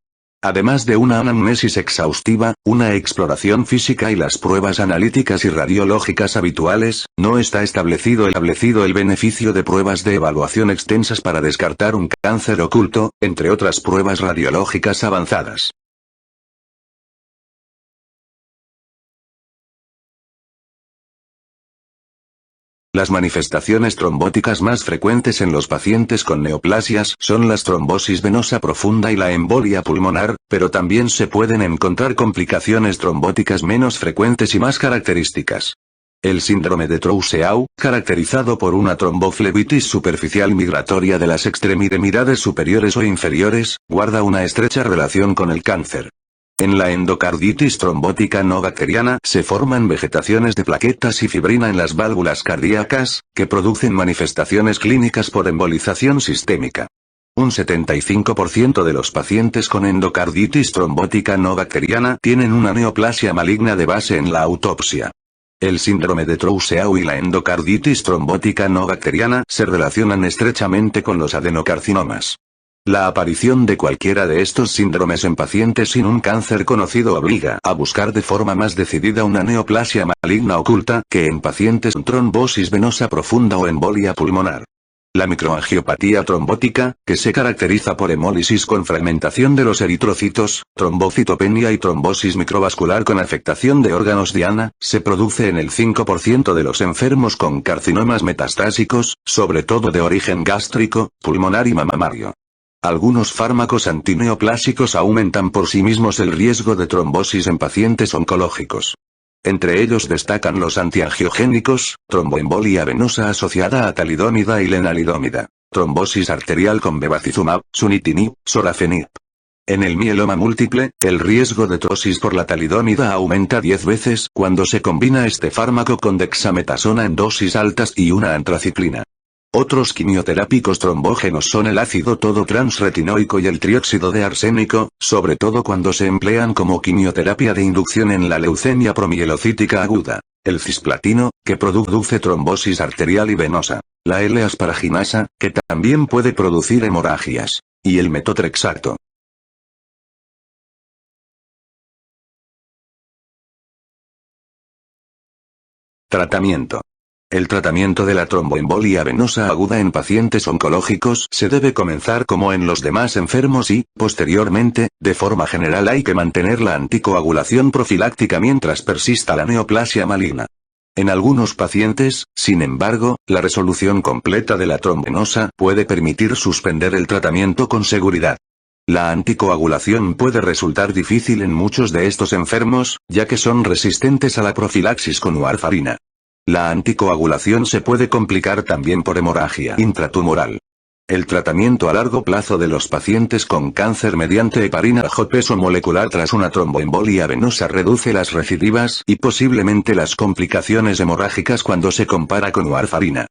Además de una anamnesis exhaustiva, una exploración física y las pruebas analíticas y radiológicas habituales, no está establecido el beneficio de pruebas de evaluación extensas para descartar un cáncer oculto, entre otras pruebas radiológicas avanzadas. Las manifestaciones trombóticas más frecuentes en los pacientes con neoplasias son la trombosis venosa profunda y la embolia pulmonar, pero también se pueden encontrar complicaciones trombóticas menos frecuentes y más características. El síndrome de Trousseau, caracterizado por una tromboflebitis superficial migratoria de las extremidades superiores o inferiores, guarda una estrecha relación con el cáncer. En la endocarditis trombótica no bacteriana se forman vegetaciones de plaquetas y fibrina en las válvulas cardíacas, que producen manifestaciones clínicas por embolización sistémica. Un 75% de los pacientes con endocarditis trombótica no bacteriana tienen una neoplasia maligna de base en la autopsia. El síndrome de Trousseau y la endocarditis trombótica no bacteriana se relacionan estrechamente con los adenocarcinomas. La aparición de cualquiera de estos síndromes en pacientes sin un cáncer conocido obliga a buscar de forma más decidida una neoplasia maligna oculta que en pacientes con trombosis venosa profunda o embolia pulmonar. La microangiopatía trombótica, que se caracteriza por hemólisis con fragmentación de los eritrocitos, trombocitopenia y trombosis microvascular con afectación de órganos diana, se produce en el 5% de los enfermos con carcinomas metastásicos, sobre todo de origen gástrico, pulmonar y mamario. Algunos fármacos antineoplásicos aumentan por sí mismos el riesgo de trombosis en pacientes oncológicos. Entre ellos destacan los antiangiogénicos, tromboembolia venosa asociada a talidomida y lenalidomida, trombosis arterial con bevacizumab, sunitinib, sorafenib. En el mieloma múltiple, el riesgo de trombosis por la talidomida aumenta 10 veces cuando se combina este fármaco con dexametasona en dosis altas y una antraciclina. Otros quimioterápicos trombógenos son el ácido todotransretinoico y el trióxido de arsénico, sobre todo cuando se emplean como quimioterapia de inducción en la leucemia promielocítica aguda. El cisplatino, que produce trombosis arterial y venosa. La L-asparaginasa, que también puede producir hemorragias. Y el metotrexato. Tratamiento. El tratamiento de la tromboembolia venosa aguda en pacientes oncológicos se debe comenzar como en los demás enfermos y, posteriormente, de forma general hay que mantener la anticoagulación profiláctica mientras persista la neoplasia maligna. En algunos pacientes, sin embargo, la resolución completa de la trombovenosa puede permitir suspender el tratamiento con seguridad. La anticoagulación puede resultar difícil en muchos de estos enfermos, ya que son resistentes a la profilaxis con warfarina. La anticoagulación se puede complicar también por hemorragia intratumoral. El tratamiento a largo plazo de los pacientes con cáncer mediante heparina bajo peso molecular tras una tromboembolia venosa reduce las recidivas y posiblemente las complicaciones hemorrágicas cuando se compara con warfarina.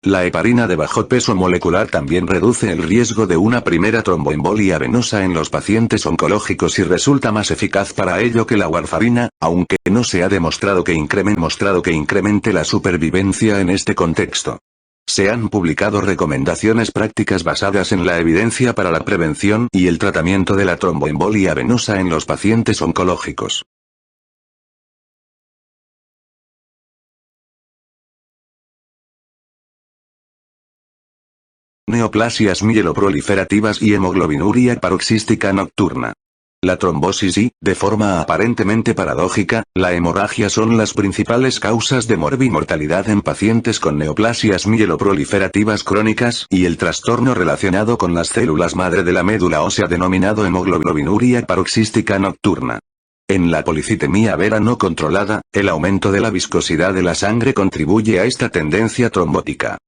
La heparina de bajo peso molecular también reduce el riesgo de una primera tromboembolia venosa en los pacientes oncológicos y resulta más eficaz para ello que la warfarina, aunque no se ha demostrado que incremente la supervivencia en este contexto. Se han publicado recomendaciones prácticas basadas en la evidencia para la prevención y el tratamiento de la tromboembolia venosa en los pacientes oncológicos. Neoplasias mieloproliferativas y hemoglobinuria paroxística nocturna. La trombosis y, de forma aparentemente paradójica, la hemorragia son las principales causas de morbimortalidad en pacientes con neoplasias mieloproliferativas crónicas y el trastorno relacionado con las células madre de la médula ósea denominado hemoglobinuria paroxística nocturna. En la policitemia vera no controlada, el aumento de la viscosidad de la sangre contribuye a esta tendencia trombótica.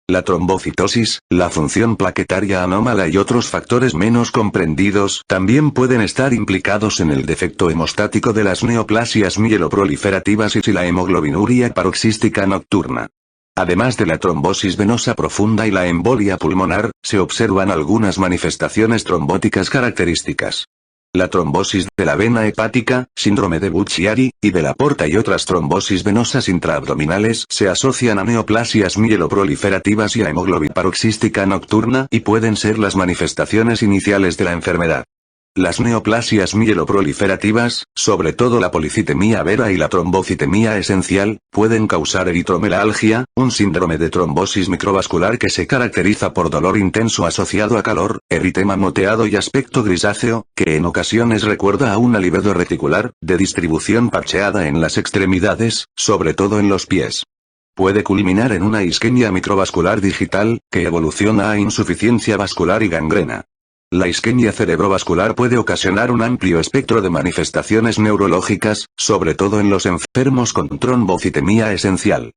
La trombocitosis, la función plaquetaria anómala y otros factores menos comprendidos también pueden estar implicados en el defecto hemostático de las neoplasias mieloproliferativas y la hemoglobinuria paroxística nocturna. Además de la trombosis venosa profunda y la embolia pulmonar, se observan algunas manifestaciones trombóticas características. La trombosis de la vena hepática, síndrome de Buchiari, y de la porta y otras trombosis venosas intraabdominales se asocian a neoplasias mieloproliferativas y a hemoglobina paroxística nocturna y pueden ser las manifestaciones iniciales de la enfermedad. Las neoplasias mieloproliferativas, sobre todo la policitemia vera y la trombocitemia esencial, pueden causar eritromelalgia, un síndrome de trombosis microvascular que se caracteriza por dolor intenso asociado a calor, eritema moteado y aspecto grisáceo, que en ocasiones recuerda a una libido reticular, de distribución parcheada en las extremidades, sobre todo en los pies. Puede culminar en una isquemia microvascular digital, que evoluciona a insuficiencia vascular y gangrena. La isquemia cerebrovascular puede ocasionar un amplio espectro de manifestaciones neurológicas, sobre todo en los enfermos con trombocitemia esencial.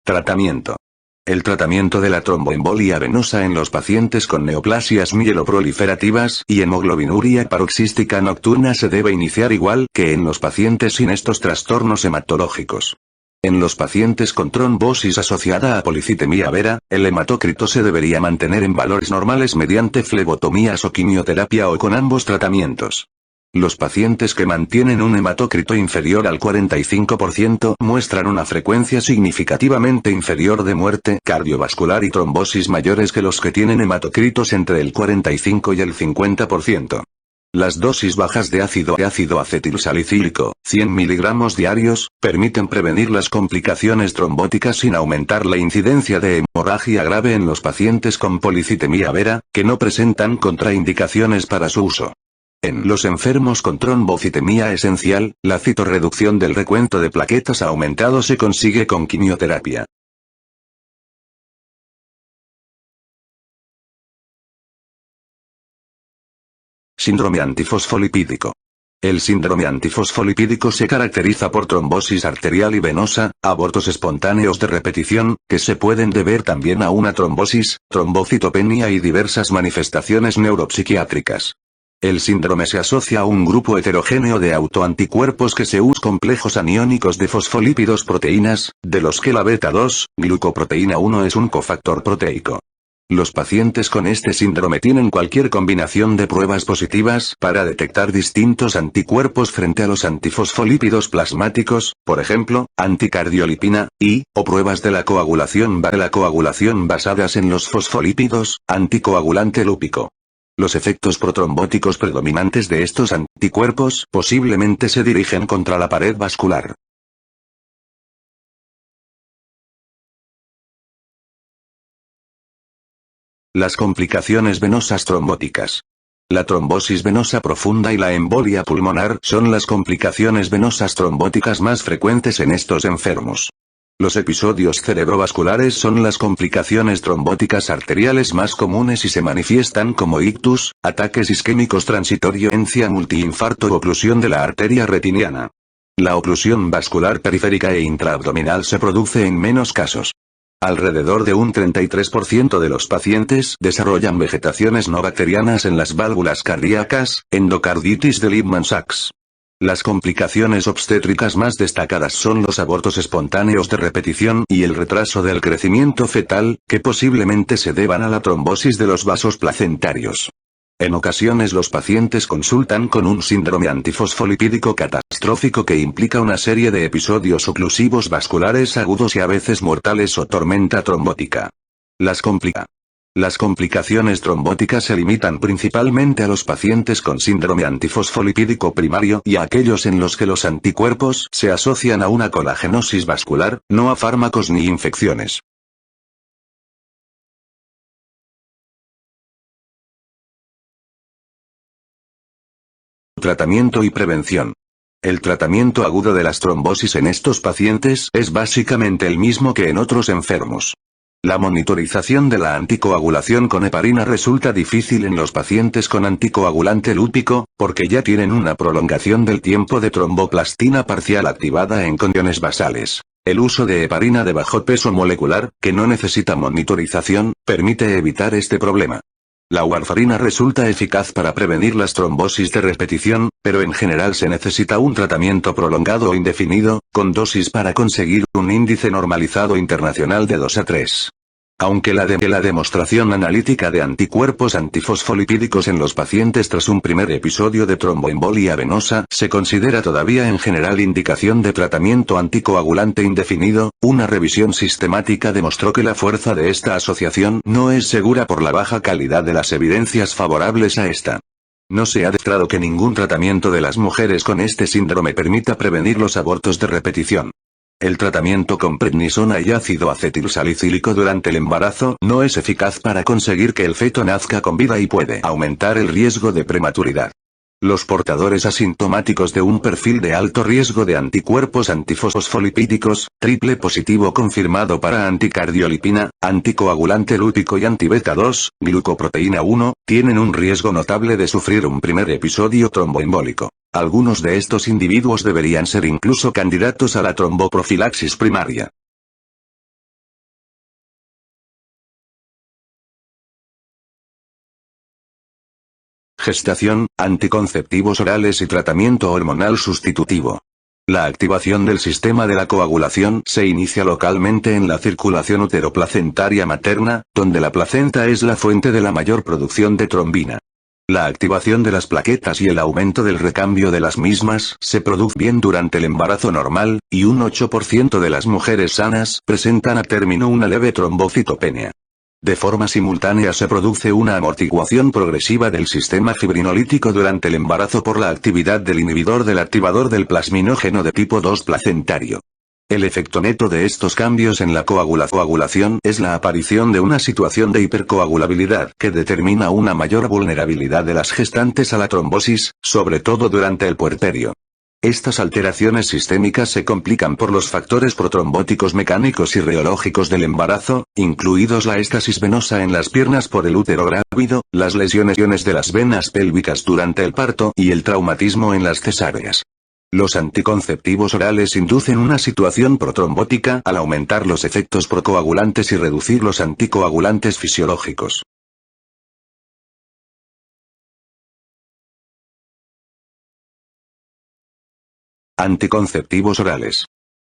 Tratamiento. El tratamiento de la tromboembolia venosa en los pacientes con neoplasias mieloproliferativas y hemoglobinuria paroxística nocturna se debe iniciar igual que en los pacientes sin estos trastornos hematológicos. En los pacientes con trombosis asociada a policitemia vera, el hematócrito se debería mantener en valores normales mediante flebotomías o quimioterapia o con ambos tratamientos. Los pacientes que mantienen un hematócrito inferior al 45% muestran una frecuencia significativamente inferior de muerte cardiovascular y trombosis mayores que los que tienen hematocritos entre el 45 y el 50%. Las dosis bajas de ácido acetilsalicílico, 100 mg diarios, permiten prevenir las complicaciones trombóticas sin aumentar la incidencia de hemorragia grave en los pacientes con policitemia vera, que no presentan contraindicaciones para su uso. En los enfermos con trombocitemia esencial, la citorreducción del recuento de plaquetas aumentado se consigue con quimioterapia. Síndrome antifosfolipídico. El síndrome antifosfolipídico se caracteriza por trombosis arterial y venosa, abortos espontáneos de repetición, que se pueden deber también a una trombosis, trombocitopenia y diversas manifestaciones neuropsiquiátricas. El síndrome se asocia a un grupo heterogéneo de autoanticuerpos que se usan complejos aniónicos de fosfolípidos proteínas, de los que la beta-2, glucoproteína 1 es un cofactor proteico. Los pacientes con este síndrome tienen cualquier combinación de pruebas positivas para detectar distintos anticuerpos frente a los antifosfolípidos plasmáticos, por ejemplo, anticardiolipina, I, o pruebas de la coagulación basadas en los fosfolípidos, anticoagulante lúpico. Los efectos protrombóticos predominantes de estos anticuerpos posiblemente se dirigen contra la pared vascular. Las complicaciones venosas trombóticas. La trombosis venosa profunda y la embolia pulmonar son las complicaciones venosas trombóticas más frecuentes en estos enfermos. Los episodios cerebrovasculares son las complicaciones trombóticas arteriales más comunes y se manifiestan como ictus, ataques isquémicos transitorios, multiinfarto o oclusión de la arteria retiniana. La oclusión vascular periférica e intraabdominal se produce en menos casos. Alrededor de un 33% de los pacientes desarrollan vegetaciones no bacterianas en las válvulas cardíacas, endocarditis de Liebman-Sachs. Las complicaciones obstétricas más destacadas son los abortos espontáneos de repetición y el retraso del crecimiento fetal, que posiblemente se deban a la trombosis de los vasos placentarios. En ocasiones los pacientes consultan con un síndrome antifosfolipídico catastrófico que implica una serie de episodios oclusivos vasculares agudos y a veces mortales o tormenta trombótica. Las complicaciones trombóticas se limitan principalmente a los pacientes con síndrome antifosfolipídico primario y a aquellos en los que los anticuerpos se asocian a una colagenosis vascular, no a fármacos ni infecciones. Tratamiento y prevención. El tratamiento agudo de las trombosis en estos pacientes es básicamente el mismo que en otros enfermos. La monitorización de la anticoagulación con heparina resulta difícil en los pacientes con anticoagulante lúpico, porque ya tienen una prolongación del tiempo de tromboplastina parcial activada en condiciones basales. El uso de heparina de bajo peso molecular, que no necesita monitorización, permite evitar este problema. La warfarina resulta eficaz para prevenir las trombosis de repetición, pero en general se necesita un tratamiento prolongado o indefinido, con dosis para conseguir un índice normalizado internacional de 2 a 3. Aunque la demostración analítica de anticuerpos antifosfolipídicos en los pacientes tras un primer episodio de tromboembolia venosa se considera todavía en general indicación de tratamiento anticoagulante indefinido, una revisión sistemática demostró que la fuerza de esta asociación no es segura por la baja calidad de las evidencias favorables a esta. No se ha demostrado que ningún tratamiento de las mujeres con este síndrome permita prevenir los abortos de repetición. El tratamiento con prednisona y ácido acetilsalicílico durante el embarazo no es eficaz para conseguir que el feto nazca con vida y puede aumentar el riesgo de prematuridad. Los portadores asintomáticos de un perfil de alto riesgo de anticuerpos antifosfolipídicos, triple positivo confirmado para anticardiolipina, anticoagulante lúpico y antibeta 2, glucoproteína 1, tienen un riesgo notable de sufrir un primer episodio tromboembólico. Algunos de estos individuos deberían ser incluso candidatos a la tromboprofilaxis primaria. Gestación, anticonceptivos orales y tratamiento hormonal sustitutivo. La activación del sistema de la coagulación se inicia localmente en la circulación uteroplacentaria materna, donde la placenta es la fuente de la mayor producción de trombina. La activación de las plaquetas y el aumento del recambio de las mismas se produce bien durante el embarazo normal, y un 8% de las mujeres sanas presentan a término una leve trombocitopenia. De forma simultánea se produce una amortiguación progresiva del sistema fibrinolítico durante el embarazo por la actividad del inhibidor del activador del plasminógeno de tipo 2 placentario. El efecto neto de estos cambios en la coagulación es la aparición de una situación de hipercoagulabilidad que determina una mayor vulnerabilidad de las gestantes a la trombosis, sobre todo durante el puerperio. Estas alteraciones sistémicas se complican por los factores protrombóticos mecánicos y reológicos del embarazo, incluidos la éstasis venosa en las piernas por el útero grávido, las lesiones de las venas pélvicas durante el parto y el traumatismo en las cesáreas. Los anticonceptivos orales inducen una situación protrombótica al aumentar los efectos procoagulantes y reducir los anticoagulantes fisiológicos. Anticonceptivos orales.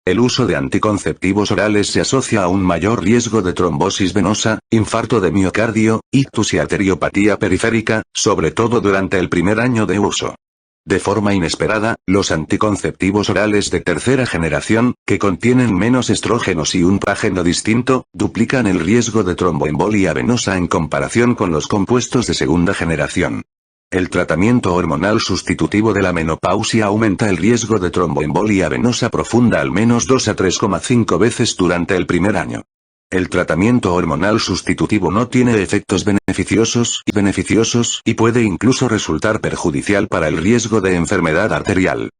El uso de anticonceptivos orales se asocia a un mayor riesgo de trombosis venosa, infarto de miocardio, ictus y arteriopatía periférica, sobre todo durante el primer año de uso. De forma inesperada, los anticonceptivos orales de tercera generación, que contienen menos estrógenos y un págeno distinto, duplican el riesgo de tromboembolia venosa en comparación con los compuestos de segunda generación. El tratamiento hormonal sustitutivo de la menopausia aumenta el riesgo de tromboembolia venosa profunda al menos 2 a 3,5 veces durante el primer año. El tratamiento hormonal sustitutivo no tiene efectos beneficiosos y puede incluso resultar perjudicial para el riesgo de enfermedad arterial.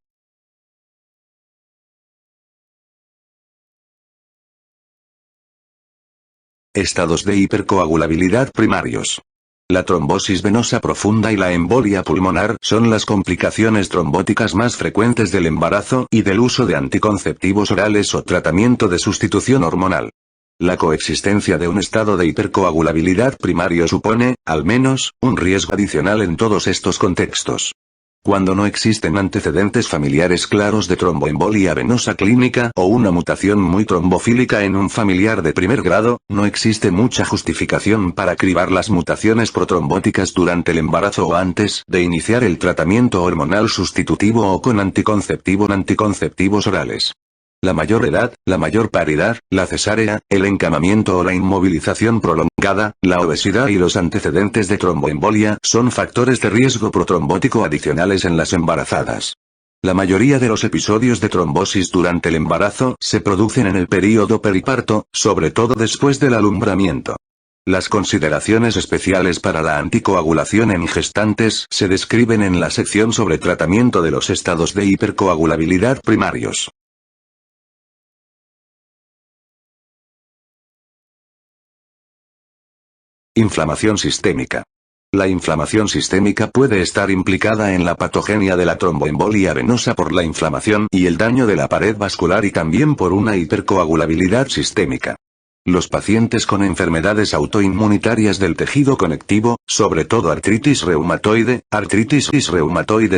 Estados de hipercoagulabilidad primarios. La trombosis venosa profunda y la embolia pulmonar son las complicaciones trombóticas más frecuentes del embarazo y del uso de anticonceptivos orales o tratamiento de sustitución hormonal. La coexistencia de un estado de hipercoagulabilidad primario supone, al menos, un riesgo adicional en todos estos contextos. Cuando no existen antecedentes familiares claros de tromboembolia venosa clínica o una mutación muy trombofílica en un familiar de primer grado, no existe mucha justificación para cribar las mutaciones protrombóticas durante el embarazo o antes de iniciar el tratamiento hormonal sustitutivo o con anticonceptivos orales. La mayor edad, la mayor paridad, la cesárea, el encamamiento o la inmovilización prolongada, la obesidad y los antecedentes de tromboembolia son factores de riesgo protrombótico adicionales en las embarazadas. La mayoría de los episodios de trombosis durante el embarazo se producen en el período periparto, sobre todo después del alumbramiento. Las consideraciones especiales para la anticoagulación en gestantes se describen en la sección sobre tratamiento de los estados de hipercoagulabilidad primarios. Inflamación sistémica. La inflamación sistémica puede estar implicada en la patogenia de la tromboembolia venosa por la inflamación y el daño de la pared vascular y también por una hipercoagulabilidad sistémica. Los pacientes con enfermedades autoinmunitarias del tejido conectivo, sobre todo artritis reumatoide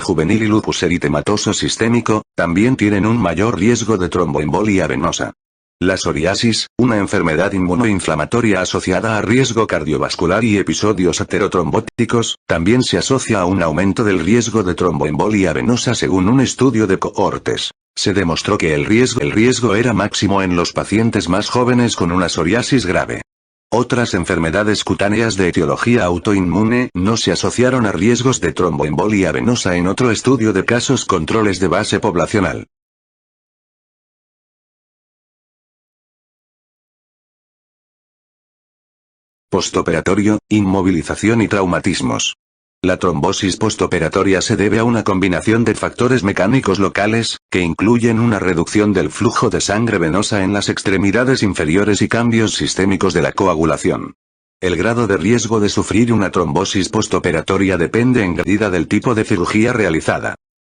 juvenil y lupus eritematoso sistémico, también tienen un mayor riesgo de tromboembolia venosa. La psoriasis, una enfermedad inmunoinflamatoria asociada a riesgo cardiovascular y episodios aterotrombóticos, también se asocia a un aumento del riesgo de tromboembolia venosa según un estudio de cohortes. Se demostró que el riesgo era máximo en los pacientes más jóvenes con una psoriasis grave. Otras enfermedades cutáneas de etiología autoinmune no se asociaron a riesgos de tromboembolia venosa en otro estudio de casos controles de base poblacional. Postoperatorio, inmovilización y traumatismos. La trombosis postoperatoria se debe a una combinación de factores mecánicos locales, que incluyen una reducción del flujo de sangre venosa en las extremidades inferiores y cambios sistémicos de la coagulación. El grado de riesgo de sufrir una trombosis postoperatoria depende en gran medida del tipo de cirugía realizada.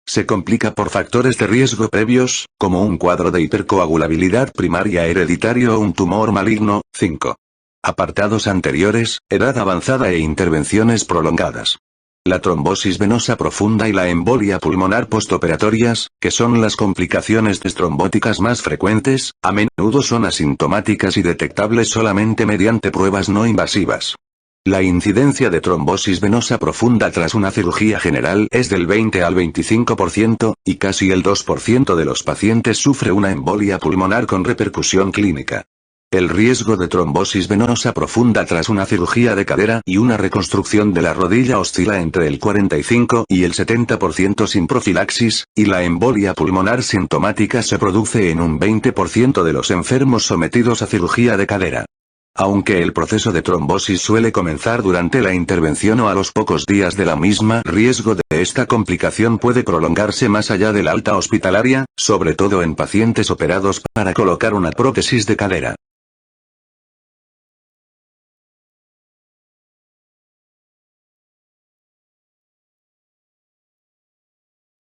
Se complica por factores de riesgo previos, como un cuadro de hipercoagulabilidad primaria hereditario o un tumor maligno. 5. Apartados anteriores, edad avanzada e intervenciones prolongadas. La trombosis venosa profunda y la embolia pulmonar postoperatorias, que son las complicaciones destrombóticas más frecuentes, a menudo son asintomáticas y detectables solamente mediante pruebas no invasivas. La incidencia de trombosis venosa profunda tras una cirugía general es del 20 al 25%, y casi el 2% de los pacientes sufre una embolia pulmonar con repercusión clínica. El riesgo de trombosis venosa profunda tras una cirugía de cadera y una reconstrucción de la rodilla oscila entre el 45 y el 70% sin profilaxis, y la embolia pulmonar sintomática se produce en un 20% de los enfermos sometidos a cirugía de cadera. Aunque el proceso de trombosis suele comenzar durante la intervención o a los pocos días de la misma, el riesgo de esta complicación puede prolongarse más allá de la alta hospitalaria, sobre todo en pacientes operados para colocar una prótesis de cadera.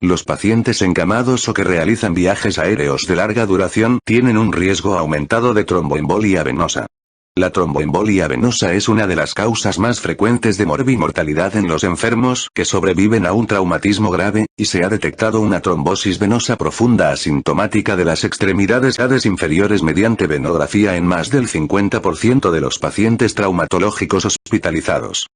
Los pacientes encamados o que realizan viajes aéreos de larga duración tienen un riesgo aumentado de tromboembolia venosa. La tromboembolia venosa es una de las causas más frecuentes de morbimortalidad en los enfermos que sobreviven a un traumatismo grave, y se ha detectado una trombosis venosa profunda asintomática de las extremidades inferiores mediante venografía en más del 50% de los pacientes traumatológicos hospitalizados.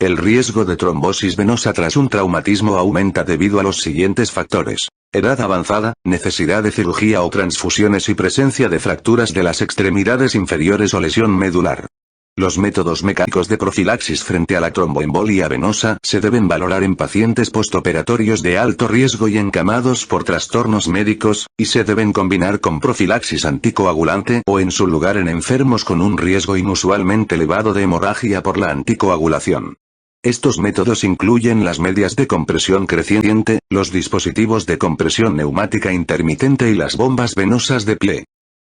El riesgo de trombosis venosa tras un traumatismo aumenta debido a los siguientes factores: edad avanzada, necesidad de cirugía o transfusiones y presencia de fracturas de las extremidades inferiores o lesión medular. Los métodos mecánicos de profilaxis frente a la tromboembolia venosa se deben valorar en pacientes postoperatorios de alto riesgo y encamados por trastornos médicos, y se deben combinar con profilaxis anticoagulante o en su lugar en enfermos con un riesgo inusualmente elevado de hemorragia por la anticoagulación. Estos métodos incluyen las medias de compresión creciente, los dispositivos de compresión neumática intermitente y las bombas venosas de pie.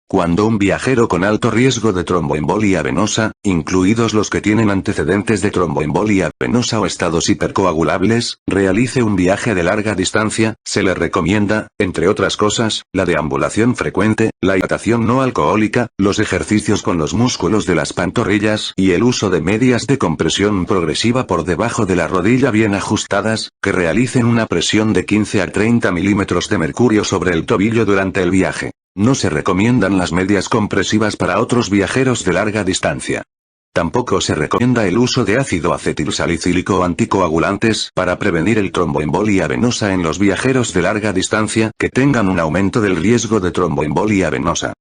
Cuando un viajero con alto riesgo de tromboembolia venosa, incluidos los que tienen antecedentes de tromboembolia venosa o estados hipercoagulables, realice un viaje de larga distancia, se le recomienda, entre otras cosas, la deambulación frecuente, la hidratación no alcohólica, los ejercicios con los músculos de las pantorrillas y el uso de medias de compresión progresiva por debajo de la rodilla bien ajustadas, que realicen una presión de 15 a 30 milímetros de mercurio sobre el tobillo durante el viaje. No se recomiendan las medias compresivas para otros viajeros de larga distancia. Tampoco se recomienda el uso de ácido acetilsalicílico o anticoagulantes para prevenir el tromboembolia venosa en los viajeros de larga distancia que tengan un aumento del riesgo de tromboembolia venosa.